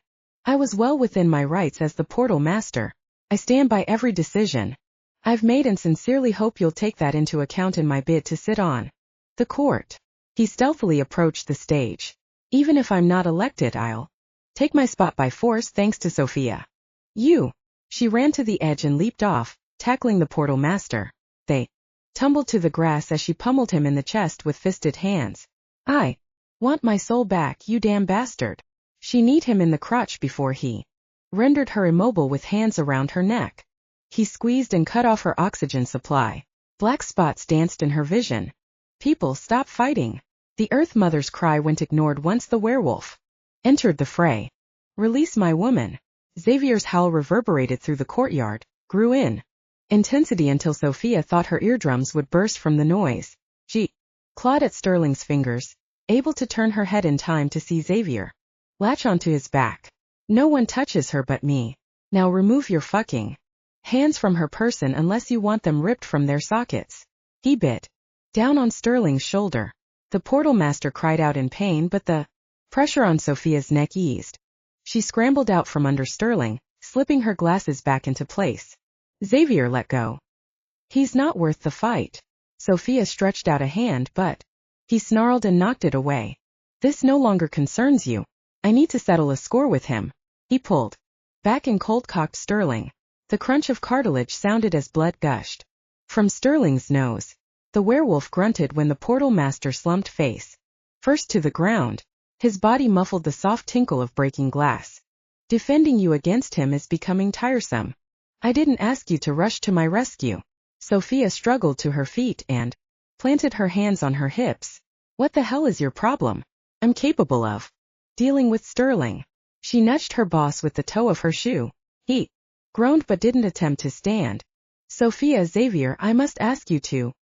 I was well within my rights as the Portal Master. I stand by every decision I've made and sincerely hope you'll take that into account in my bid to sit on the court. He stealthily approached the stage. Even if I'm not elected, I'll take my spot by force thanks to Sophia. You. She ran to the edge and leaped off, tackling the Portal Master. They tumbled to the grass as she pummeled him in the chest with fisted hands. I want my soul back, you damn bastard. She kneed him in the crotch before he rendered her immobile with hands around her neck. He squeezed and cut off her oxygen supply. Black spots danced in her vision. People, stop fighting. The Earth Mother's cry went ignored once the werewolf entered the fray. Release my woman. Xavier's howl reverberated through the courtyard, grew in intensity until Sophia thought her eardrums would burst from the noise. She clawed at Sterling's fingers, able to turn her head in time to see Xavier latch onto his back. No one touches her but me. Now remove your fucking hands from her person unless you want them ripped from their sockets. He bit down on Sterling's shoulder. The portal master cried out in pain, but the pressure on Sophia's neck eased. She scrambled out from under Sterling, slipping her glasses back into place. Xavier let go. He's not worth the fight. Sophia stretched out a hand, but he snarled and knocked it away. This no longer concerns you. I need to settle a score with him. He pulled back and cold-cocked Sterling. The crunch of cartilage sounded as blood gushed from Sterling's nose. The werewolf grunted when the portal master slumped face first to the ground. His body muffled the soft tinkle of breaking glass. Defending you against him is becoming tiresome. I didn't ask you to rush to my rescue. Sophia struggled to her feet and planted her hands on her hips. What the hell is your problem? I'm capable of dealing with Sterling. She nudged her boss with the toe of her shoe. He groaned but didn't attempt to stand. Sophia, Xavier, I must ask you to.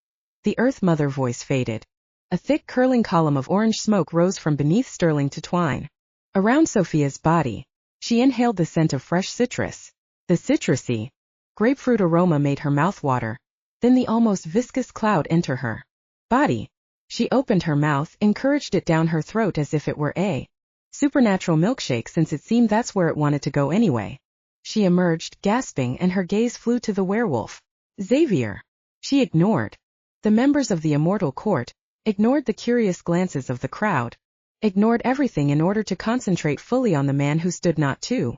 The Earth Mother voice faded. A thick curling column of orange smoke rose from beneath Sterling to twine around Sophia's body. She inhaled the scent of fresh citrus. The citrusy grapefruit aroma made her mouth water. Then the almost viscous cloud entered her body. She opened her mouth, encouraged it down her throat as if it were a supernatural milkshake, since it seemed that's where it wanted to go anyway. She emerged, gasping, and her gaze flew to the werewolf. Xavier. She ignored the members of the immortal court, ignored the curious glances of the crowd, ignored everything in order to concentrate fully on the man who stood not 2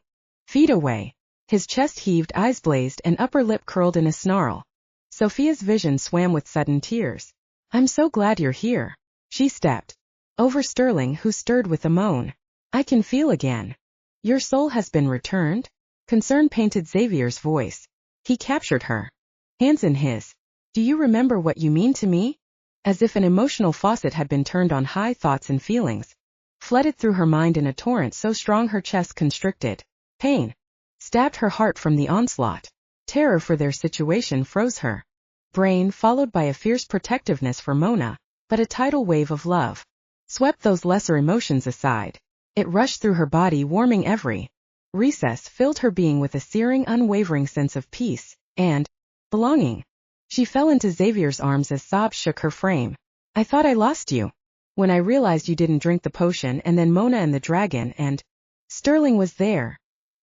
feet away. His chest heaved, eyes blazed, and upper lip curled in a snarl. Sophia's vision swam with sudden tears. I'm so glad you're here. She stepped over Sterling, who stirred with a moan. I can feel again. Your soul has been returned? Concern painted Xavier's voice. He captured her hands in his. Do you remember what you mean to me? As if an emotional faucet had been turned on, high thoughts and feelings flooded through her mind in a torrent so strong her chest constricted. Pain stabbed her heart from the onslaught. Terror for their situation froze her brain, followed by a fierce protectiveness for Mona, but a tidal wave of love swept those lesser emotions aside. It rushed through her body, warming every recess, filled her being with a searing, unwavering sense of peace and belonging. She fell into Xavier's arms as sobs shook her frame. I thought I lost you. When I realized you didn't drink the potion, and then Mona and the dragon and Sterling was there.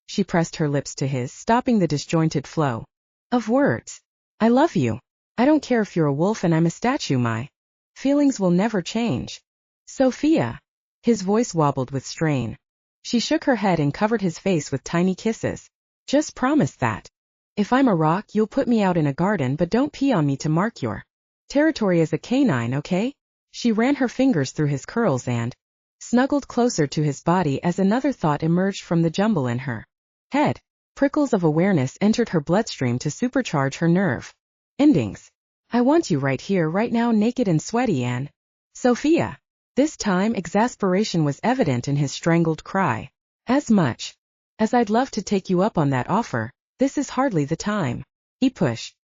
She pressed her lips to his, stopping the disjointed flow of words. I love you. I don't care if you're a wolf and I'm a statue, my feelings will never change. Sophia. His voice wobbled with strain. She shook her head and covered his face with tiny kisses. Just promise that. If I'm a rock, you'll put me out in a garden, but don't pee on me to mark your territory as a canine, okay? She ran her fingers through his curls and snuggled closer to his body as another thought emerged from the jumble in her head. Prickles of awareness entered her bloodstream to supercharge her nerve endings. I want you right here, right now, naked and sweaty, and Sophia. This time exasperation was evident in his strangled cry. As much as I'd love to take you up on that offer, this is hardly the time. He pushed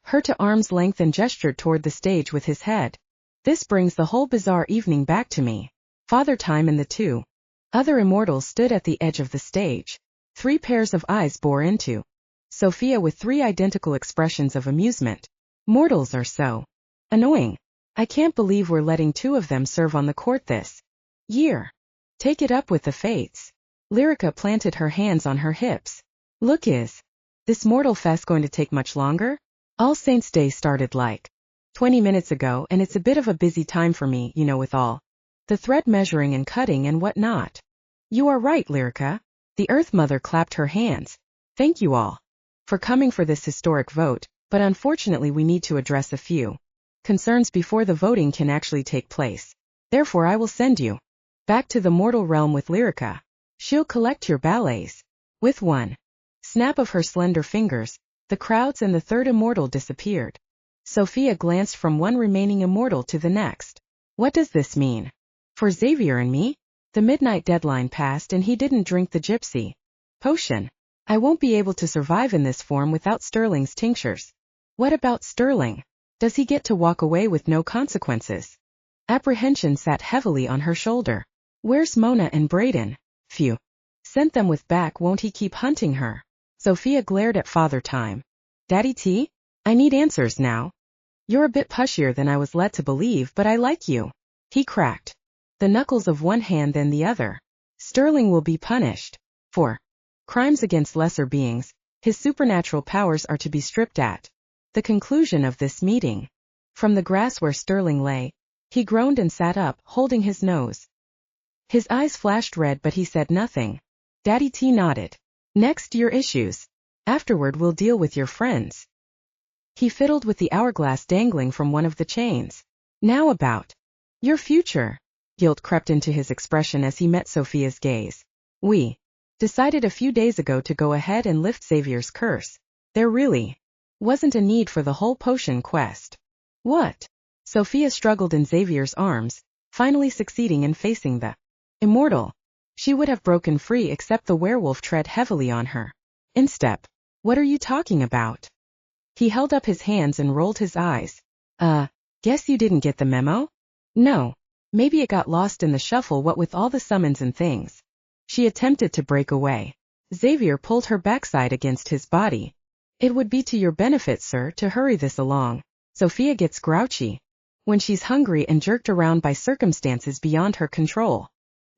her to arm's length and gestured toward the stage with his head. This brings the whole bizarre evening back to me. Father Time and the 2 other immortals stood at the edge of the stage. 3 pairs of eyes bore into Sophia with 3 identical expressions of amusement. Mortals are so annoying. I can't believe we're letting 2 of them serve on the court this year. Take it up with the fates. Lyrica planted her hands on her hips. Look, is this mortal fest going to take much longer? All Saints' Day started like 20 minutes ago, and it's a bit of a busy time for me, you know, with all the thread measuring and cutting and whatnot. You are right, Lyrica. The Earth Mother clapped her hands. Thank you all for coming for this historic vote, but unfortunately we need to address a few concerns before the voting can actually take place. Therefore I will send you back to the mortal realm with Lyrica. She'll collect your ballets. With one snap of her slender fingers, The crowds and the third immortal disappeared. Sophia glanced from one remaining immortal to the next. What does this mean? For Xavier and me? The midnight deadline passed and he didn't drink the gypsy potion. I won't be able to survive in this form without Sterling's tinctures. What about Sterling? Does he get to walk away with no consequences? Apprehension sat heavily on her shoulder. Where's Mona and Brayden? Phew. Sent them with back, won't he keep hunting her? Sophia glared at Father Time. Daddy T? I need answers now. You're a bit pushier than I was led to believe, but I like you. He cracked the knuckles of one hand then the other. Sterling will be punished for crimes against lesser beings. His supernatural powers are to be stripped at the conclusion of this meeting. From the grass where Sterling lay, he groaned and sat up, holding his nose. His eyes flashed red, but he said nothing. Daddy T nodded. Next, your issues. Afterward, we'll deal with your friends. He fiddled with the hourglass dangling from one of the chains. Now about your future. Guilt crept into his expression as he met Sophia's gaze. We decided a few days ago to go ahead and lift Xavier's curse. There really wasn't a need for the whole potion quest. What? Sophia struggled in Xavier's arms, finally succeeding in facing the immortal. She would have broken free except the werewolf tread heavily on her instep. What are you talking about? He held up his hands and rolled his eyes. Guess you didn't get the memo? No. Maybe it got lost in the shuffle, what with all the summons and things. She attempted to break away. Xavier pulled her backside against his body. It would be to your benefit, sir, to hurry this along. Sophia gets grouchy when she's hungry and jerked around by circumstances beyond her control.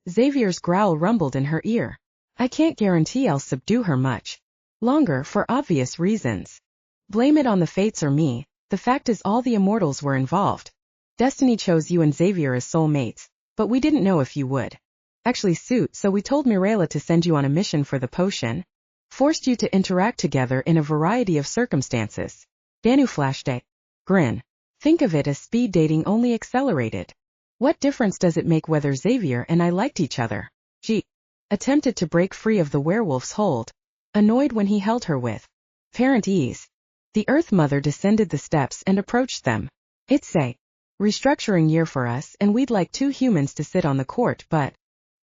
Xavier's growl rumbled in her ear. I can't guarantee I'll subdue her much longer for obvious reasons. Blame it on the fates or me. The fact is all the immortals were involved. Destiny chose you and Xavier as soulmates, but we didn't know if you would actually suit, so we told Mirela to send you on a mission for the potion. Forced you to interact together in a variety of circumstances. Danu flashed a grin. Think of it as speed dating only accelerated. What difference does it make whether Xavier and I liked each other? She attempted to break free of the werewolf's hold, annoyed when he held her with apparent ease. The Earth Mother descended the steps and approached them. It's a restructuring year for us, and we'd like 2 humans to sit on the court, but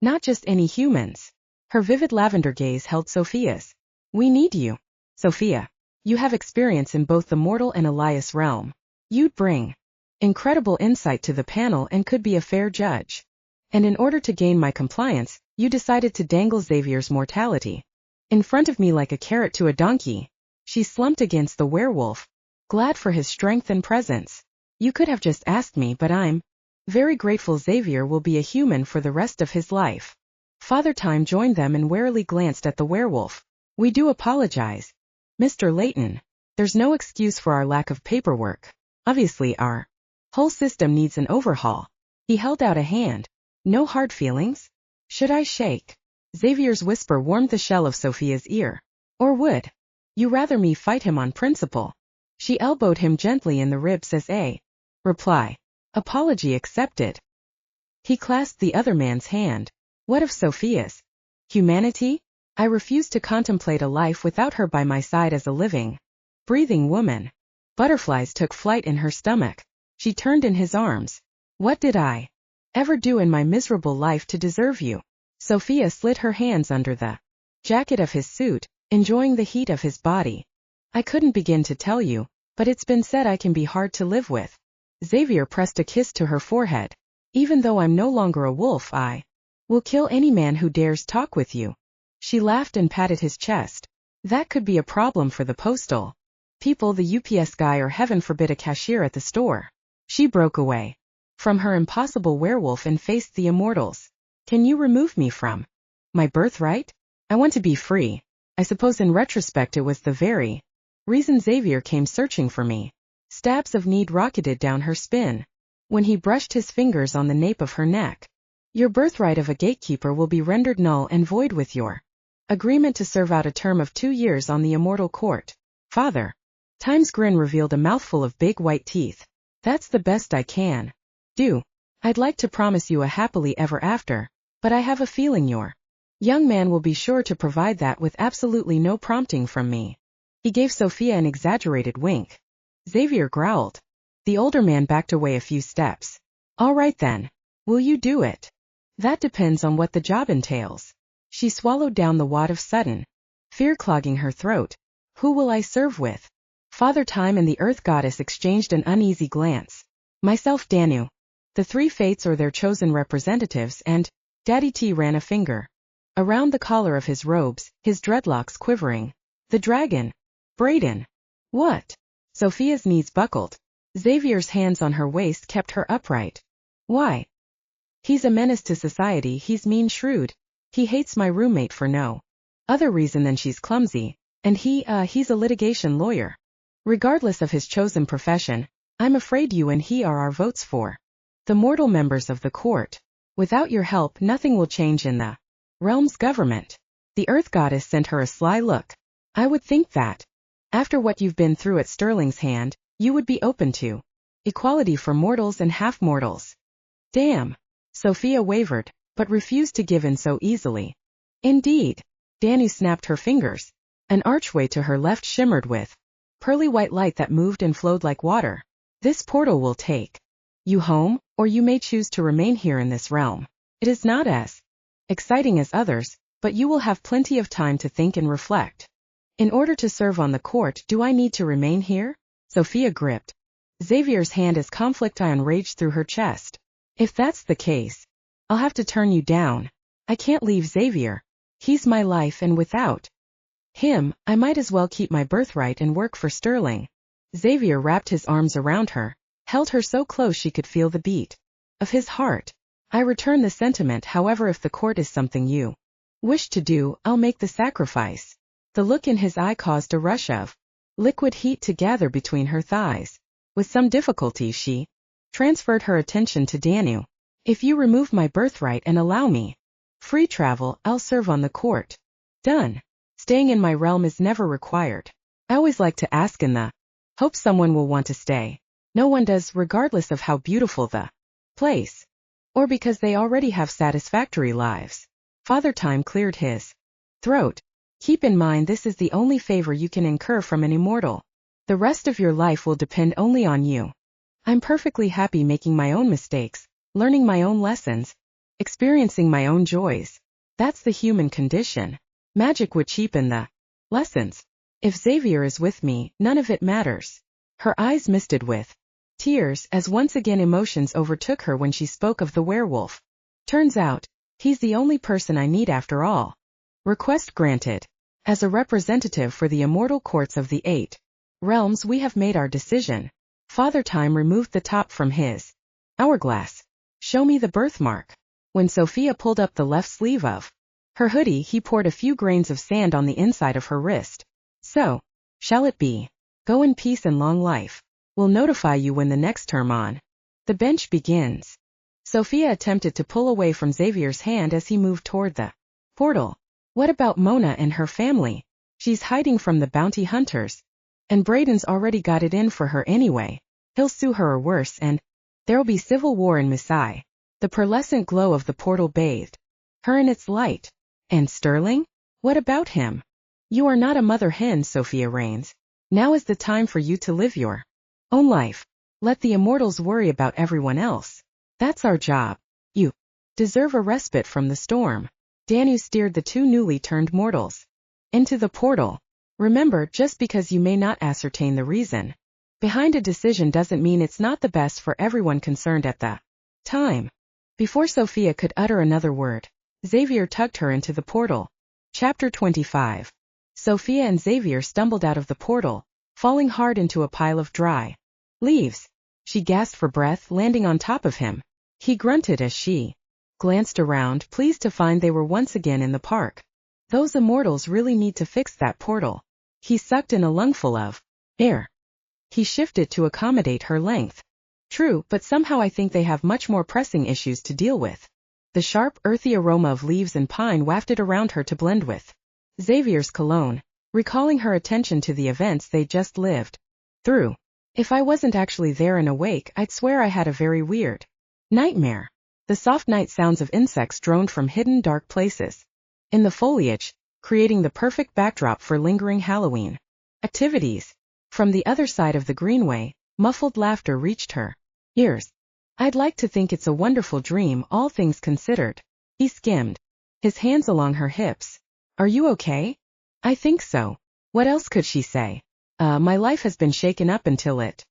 not just any humans. Her vivid lavender gaze held Sophia's. We need you. Sophia, you have experience in both the mortal and Elias realm. You'd bring incredible insight to the panel and could be a fair judge. And in order to gain my compliance, you decided to dangle Xavier's mortality in front of me like a carrot to a donkey. She slumped against the werewolf, glad for his strength and presence. You could have just asked me, but I'm very grateful. Xavier will be a human for the rest of his life. Father Time joined them and warily glanced at the werewolf. We do apologize, Mr. Layton. There's no excuse for our lack of paperwork. Obviously our whole system needs an overhaul. He held out a hand. No hard feelings? Should I shake? Xavier's whisper warmed the shell of Sophia's ear. Or would you rather me fight him on principle? She elbowed him gently in the ribs as a reply. Apology accepted. He clasped the other man's hand. What of Sophia's humanity? I refuse to contemplate a life without her by my side as a living, breathing woman. Butterflies took flight in her stomach. She turned in his arms. What did I ever do in my miserable life to deserve you? Sophia slid her hands under the jacket of his suit, enjoying the heat of his body. I couldn't begin to tell you, but it's been said I can be hard to live with. Xavier pressed a kiss to her forehead. Even though I'm no longer a wolf, I will kill any man who dares talk with you. She laughed and patted his chest. That could be a problem for the postal people, the UPS guy, or heaven forbid a cashier at the store. She broke away from her impossible werewolf and faced the immortals. Can you remove me from my birthright? I want to be free. I suppose in retrospect it was the very reason Xavier came searching for me. Stabs of need rocketed down her spine when he brushed his fingers on the nape of her neck. Your birthright of a gatekeeper will be rendered null and void with your agreement to serve out a term of 2 years on the immortal court. Father Time's grin revealed a mouthful of big white teeth. That's the best I can do. I'd like to promise you a happily ever after, but I have a feeling your young man will be sure to provide that with absolutely no prompting from me. He gave Sophia an exaggerated wink. Xavier growled. The older man backed away a few steps. All right then. Will you do it? That depends on what the job entails. She swallowed down the wad of sudden fear clogging her throat. Who will I serve with? Father Time and the Earth Goddess exchanged an uneasy glance. Myself, Danu. The three fates or their chosen representatives, and Daddy T ran a finger around the collar of his robes, his dreadlocks quivering. The dragon. Brayden. What? Sophia's knees buckled. Xavier's hands on her waist kept her upright. Why? He's a menace to society. He's mean-shrewd. He hates my roommate for no other reason than she's clumsy, and he's a litigation lawyer. Regardless of his chosen profession, I'm afraid you and he are our votes for the mortal members of the court. Without your help, nothing will change in the realm's government. The Earth Goddess sent her a sly look. I would think that, after what you've been through at Sterling's hand, you would be open to equality for mortals and half-mortals. Damn. Sophia wavered, but refused to give in so easily. Indeed. Danu snapped her fingers. An archway to her left shimmered with pearly white light that moved and flowed like water. This portal will take you home, or you may choose to remain here in this realm. It is not as exciting as others, but you will have plenty of time to think and reflect. In order to serve on the court, do I need to remain here? Sophia gripped Xavier's hand as conflict ion raged through her chest. If that's the case, I'll have to turn you down. I can't leave Xavier. He's my life, and without him, I might as well keep my birthright and work for Sterling. Xavier wrapped his arms around her, held her so close she could feel the beat of his heart. I return the sentiment. However, if the court is something you wish to do, I'll make the sacrifice. The look in his eye caused a rush of liquid heat to gather between her thighs. With some difficulty she transferred her attention to Danu. If you remove my birthright and allow me free travel, I'll serve on the court. Done. Staying in my realm is never required. I always like to ask in the hope someone will want to stay. No one does, regardless of how beautiful the place, or because they already have satisfactory lives. Father Time cleared his throat. Keep in mind, this is the only favor you can incur from an immortal. The rest of your life will depend only on you. I'm perfectly happy making my own mistakes, learning my own lessons, experiencing my own joys. That's the human condition. Magic would cheapen the lessons. If Xavier is with me, none of it matters. Her eyes misted with tears as once again emotions overtook her when she spoke of the werewolf. Turns out, he's the only person I need after all. Request granted. As a representative for the immortal courts of the 8 realms, we have made our decision. Father Time removed the top from his hourglass. Show me the birthmark. When Sophia pulled up the left sleeve of her hoodie, he poured a few grains of sand on the inside of her wrist. So, shall it be? Go in peace and long life. We'll notify you when the next term on the bench begins. Sophia attempted to pull away from Xavier's hand as he moved toward the portal. What about Mona and her family? She's hiding from the bounty hunters. And Brayden's already got it in for her anyway. He'll sue her or worse, and there'll be civil war in Misai. The pearlescent glow of the portal bathed her in its light. And Sterling? What about him? You are not a mother hen, Sophia Rains. Now is the time for you to live your own life. Let the immortals worry about everyone else. That's our job. You deserve a respite from the storm. Danu steered the two newly turned mortals into the portal. Remember, just because you may not ascertain the reason behind a decision doesn't mean it's not the best for everyone concerned at the time. Before Sophia could utter another word, Xavier tugged her into the portal. Chapter 25. Sophia and Xavier stumbled out of the portal, falling hard into a pile of dry leaves. She gasped for breath, landing on top of him. He grunted as she glanced around, pleased to find they were once again in the park. Those immortals really need to fix that portal. He sucked in a lungful of air. He shifted to accommodate her length. True, but somehow I think they have much more pressing issues to deal with. The sharp, earthy aroma of leaves and pine wafted around her to blend with Xavier's cologne, recalling her attention to the events they just lived through. If I wasn't actually there and awake, I'd swear I had a very weird nightmare. The soft night sounds of insects droned from hidden dark places in the foliage, creating the perfect backdrop for lingering Halloween. activities. From the other side of the greenway, muffled laughter reached her ears. I'd like to think it's a wonderful dream, all things considered. He skimmed his hands along her hips. Are you okay? I think so. What else could she say? My life has been shaken up until it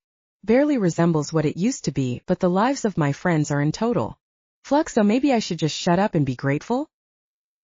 barely resembles what it used to be, but the lives of my friends are in total flux, so maybe I should just shut up and be grateful?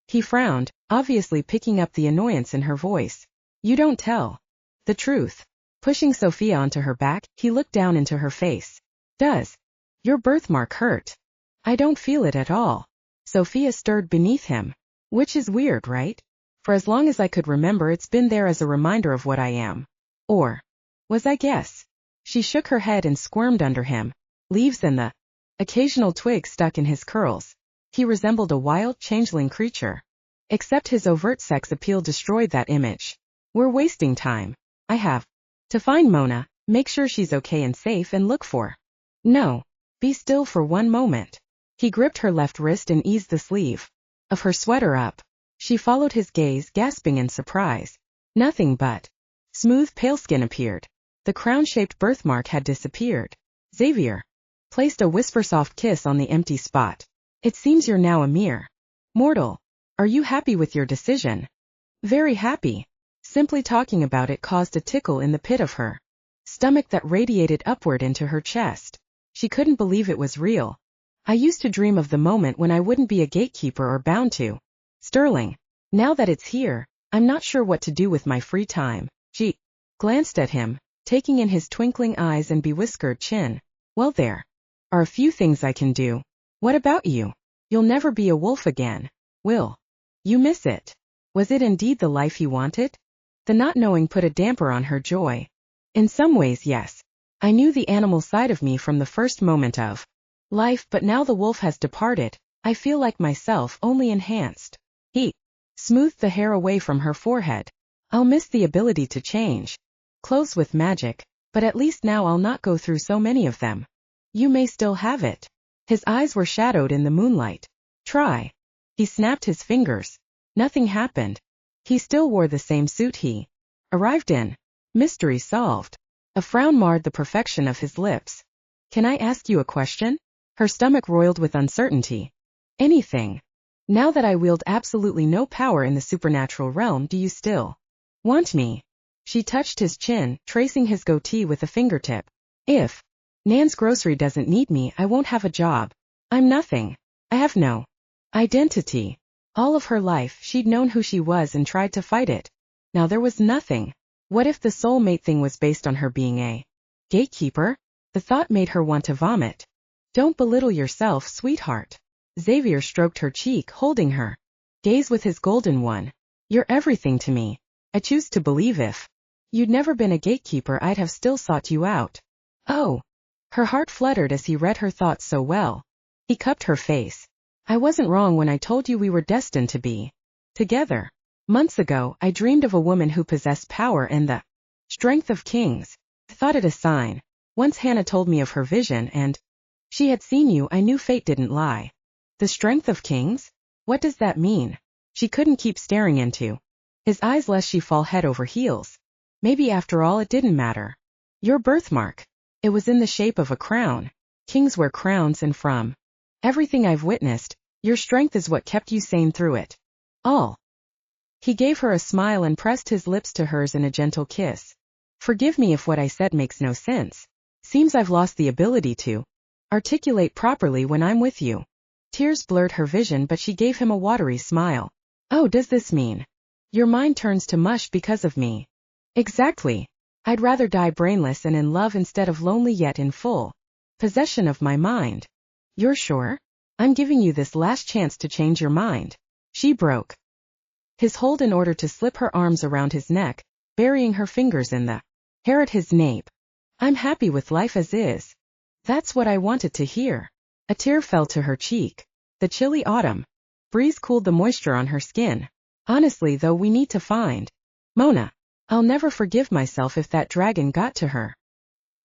He frowned, obviously picking up the annoyance in her voice. You don't tell the truth. Pushing Sophia onto her back, he looked down into her face. Does your birthmark hurt? I don't feel it at all. Sophia stirred beneath him. Which is weird, right? For as long as I could remember, it's been there as a reminder of what I am. Or was I guess? She shook her head and squirmed under him. Leaves and the occasional twig stuck in his curls. He resembled a wild, changeling creature. Except his overt sex appeal destroyed that image. We're wasting time. I have to find Mona, make sure she's okay and safe, and look for. No. Be still for one moment. He gripped her left wrist and eased the sleeve of her sweater up. She followed his gaze, gasping in surprise. Nothing but smooth pale skin appeared. The crown-shaped birthmark had disappeared. Xavier placed a whisper-soft kiss on the empty spot. It seems you're now a mere mortal. Are you happy with your decision? Very happy. Simply talking about it caused a tickle in the pit of her stomach that radiated upward into her chest. She couldn't believe it was real. I used to dream of the moment when I wouldn't be a gatekeeper or bound to Sterling. Now that it's here, I'm not sure what to do with my free time. She glanced at him, taking in his twinkling eyes and bewhiskered chin. Well, there are a few things I can do. What about you? You'll never be a wolf again, will you miss it? Was it indeed the life he wanted? The not knowing put a damper on her joy. In some ways, yes. I knew the animal side of me from the first moment of life, but now the wolf has departed, I feel like myself, only enhanced. He smoothed the hair away from her forehead. I'll miss the ability to change clothes with magic, but at least now I'll not go through so many of them. You may still have it. His eyes were shadowed in the moonlight. Try. He snapped his fingers. Nothing happened. He still wore the same suit he arrived in. Mystery solved. A frown marred the perfection of his lips. Can I ask you a question? Her stomach roiled with uncertainty. Anything. Now that I wield absolutely no power in the supernatural realm, do you still want me? She touched his chin, tracing his goatee with a fingertip. If Nan's grocery doesn't need me, I won't have a job. I'm nothing. I have no identity. All of her life, she'd known who she was and tried to fight it. Now there was nothing. What if the soulmate thing was based on her being a gatekeeper? The thought made her want to vomit. Don't belittle yourself, sweetheart. Xavier stroked her cheek, holding her gaze with his golden one. You're everything to me. I choose to believe if you'd never been a gatekeeper, I'd have still sought you out. Oh. Her heart fluttered as he read her thoughts so well. He cupped her face. I wasn't wrong when I told you we were destined to be together. Months ago, I dreamed of a woman who possessed power and the strength of kings. I thought it a sign. Once Hannah told me of her vision and she had seen you. I knew fate didn't lie. The strength of kings? What does that mean? She couldn't keep staring into his eyes lest she fall head over heels. Maybe after all it didn't matter. Your birthmark. It was in the shape of a crown. Kings wear crowns, and from everything I've witnessed, your strength is what kept you sane through it all. He gave her a smile and pressed his lips to hers in a gentle kiss. Forgive me if what I said makes no sense. Seems I've lost the ability to articulate properly when I'm with you. Tears blurred her vision, but she gave him a watery smile. Oh, does this mean your mind turns to mush because of me? Exactly. I'd rather die brainless and in love instead of lonely yet in full possession of my mind. You're sure? I'm giving you this last chance to change your mind. She broke his hold in order to slip her arms around his neck, burying her fingers in the hair at his nape. I'm happy with life as is. That's what I wanted to hear. A tear fell to her cheek. The chilly autumn breeze cooled the moisture on her skin. Honestly though, we need to find Mona. I'll never forgive myself if that dragon got to her.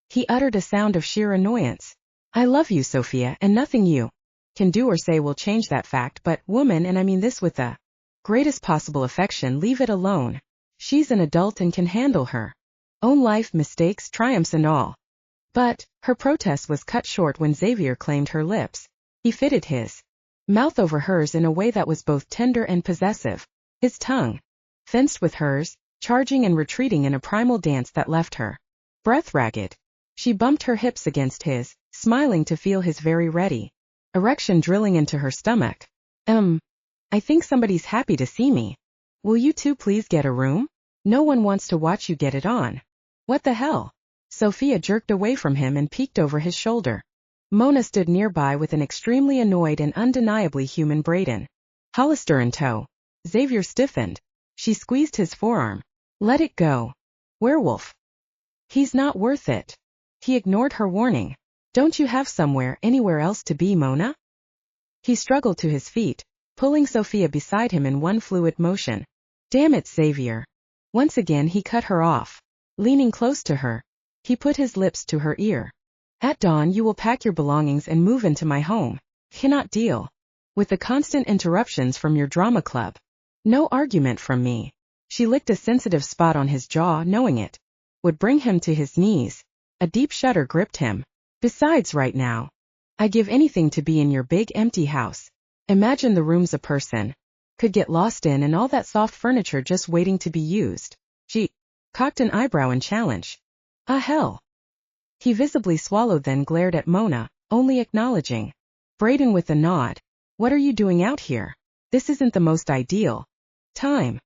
He uttered a sound of sheer annoyance. I love you, Sophia, and nothing you can do or say will change that fact, but, woman, and I mean this with the greatest possible affection, leave it alone. She's an adult and can handle her own life, mistakes, triumphs and all. But her protest was cut short when Xavier claimed her lips. He fitted his mouth over hers in a way that was both tender and possessive. His tongue fenced with hers, charging and retreating in a primal dance that left her breath ragged. She bumped her hips against his, smiling to feel his very ready erection drilling into her stomach. I think somebody's happy to see me. Will you two please get a room? No one wants to watch you get it on. What the hell? Sophia jerked away from him and peeked over his shoulder. Mona stood nearby with an extremely annoyed and undeniably human Brayden Hollister in tow. Xavier stiffened. She squeezed his forearm. Let it go. Werewolf. He's not worth it. He ignored her warning. Don't you have somewhere, anywhere else to be, Mona? He struggled to his feet, pulling Sophia beside him in one fluid motion. Damn it, Xavier. Once again he cut her off. Leaning close to her, he put his lips to her ear. At dawn you will pack your belongings and move into my home. Cannot deal with the constant interruptions from your drama club. No argument from me. She licked a sensitive spot on his jaw, knowing it would bring him to his knees. A deep shudder gripped him. Besides, right now, I give anything to be in your big empty house. Imagine the rooms a person could get lost in and all that soft furniture just waiting to be used. She cocked an eyebrow in challenge. Ah hell. He visibly swallowed, then glared at Mona, only acknowledging Brayden with a nod. What are you doing out here? This isn't the most ideal time.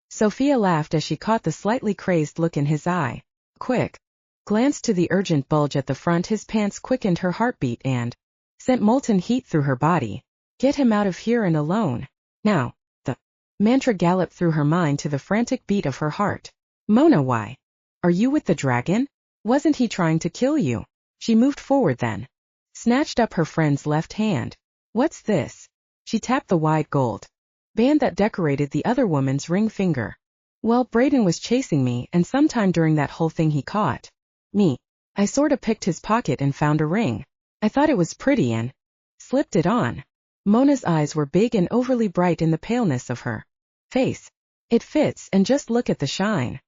Sophia laughed as she caught the slightly crazed look in his eye. Quick glance to the urgent bulge at the front. His pants quickened her heartbeat and sent molten heat through her body. Get him out of here and alone. Now. The mantra galloped through her mind to the frantic beat of her heart. Mona, why? Are you with the dragon? Wasn't he trying to kill you? She moved forward then snatched up her friend's left hand. What's this? She tapped the wide gold band that decorated the other woman's ring finger. Well, Brayden was chasing me, and sometime during that whole thing he caught me. I sorta picked his pocket and found a ring. I thought it was pretty and slipped it on. Mona's eyes were big and overly bright in the paleness of her face. It fits, and just look at the shine.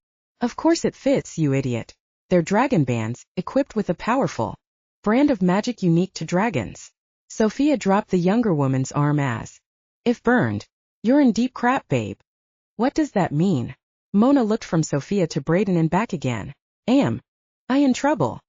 Of course it fits, you idiot. They're dragon bands, equipped with a powerful brand of magic unique to dragons. Sophia dropped the younger woman's arm as if burned. You're in deep crap, babe. What does that mean? Mona looked from Sophia to Brayden and back again. Am I in trouble?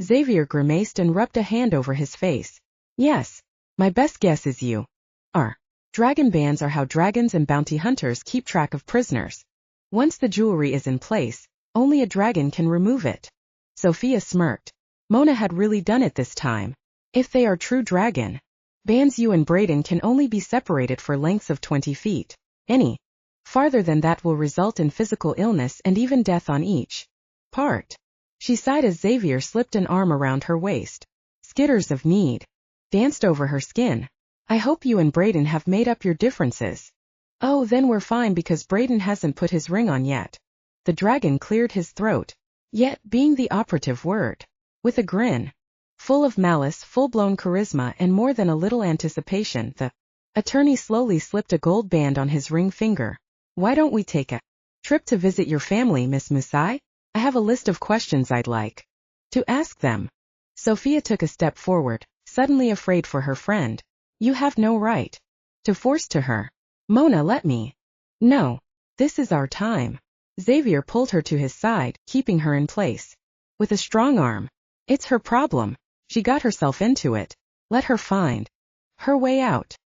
Xavier grimaced and rubbed a hand over his face. Yes. My best guess is you are. Dragon bands are how dragons and bounty hunters keep track of prisoners. Once the jewelry is in place, only a dragon can remove it. Sophia smirked. Mona had really done it this time. If they are true dragon bands, you and Brayden can only be separated for lengths of 20 feet. Any farther than that will result in physical illness and even death on each part. She sighed as Xavier slipped an arm around her waist. Skitters of need danced over her skin. I hope you and Brayden have made up your differences. Oh, then we're fine because Brayden hasn't put his ring on yet. The dragon cleared his throat. Yet being the operative word. With a grin full of malice, full-blown charisma, and more than a little anticipation, the attorney slowly slipped a gold band on his ring finger. Why don't we take a trip to visit your family, Miss Musai? I have a list of questions I'd like to ask them. Sophia took a step forward, suddenly afraid for her friend. You have no right to force to her. Mona, let me. No. This is our time. Xavier pulled her to his side, keeping her in place with a strong arm. It's her problem. She got herself into it. Let her find her way out.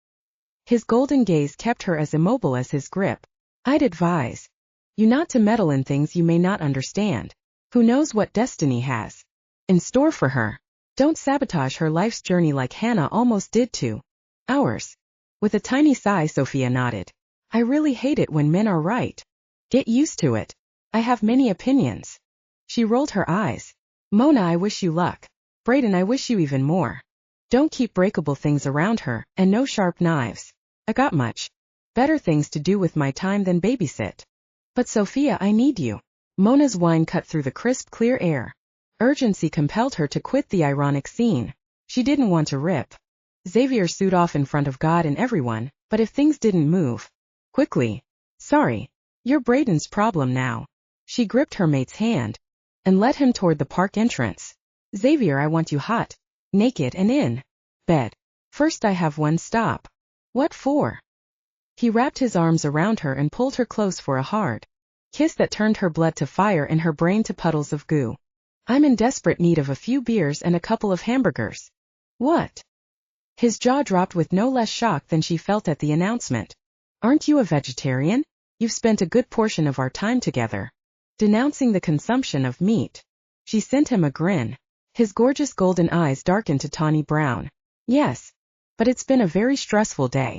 His golden gaze kept her as immobile as his grip. I'd advise you not to meddle in things you may not understand. Who knows what destiny has in store for her? Don't sabotage her life's journey like Hannah almost did to ours. With a tiny sigh, Sophia nodded. I really hate it when men are right. Get used to it. I have many opinions. She rolled her eyes. Mona, I wish you luck. Brayden, I wish you even more. Don't keep breakable things around her, and no sharp knives. I got much better things to do with my time than babysit. But Sophia, I need you. Mona's whine cut through the crisp, clear air. Urgency compelled her to quit the ironic scene. She didn't want to rip Xavier's suit off in front of God and everyone, but if things didn't move quickly. Sorry. You're Braden's problem now. She gripped her mate's hand and led him toward the park entrance. Xavier, I want you hot, naked and in bed. First I have one stop. What for? He wrapped his arms around her and pulled her close for a hard kiss that turned her blood to fire and her brain to puddles of goo. I'm in desperate need of a few beers and a couple of hamburgers. What? His jaw dropped with no less shock than she felt at the announcement. Aren't you a vegetarian? You've spent a good portion of our time together denouncing the consumption of meat. She sent him a grin. His gorgeous golden eyes darkened to tawny brown. Yes, but it's been a very stressful day.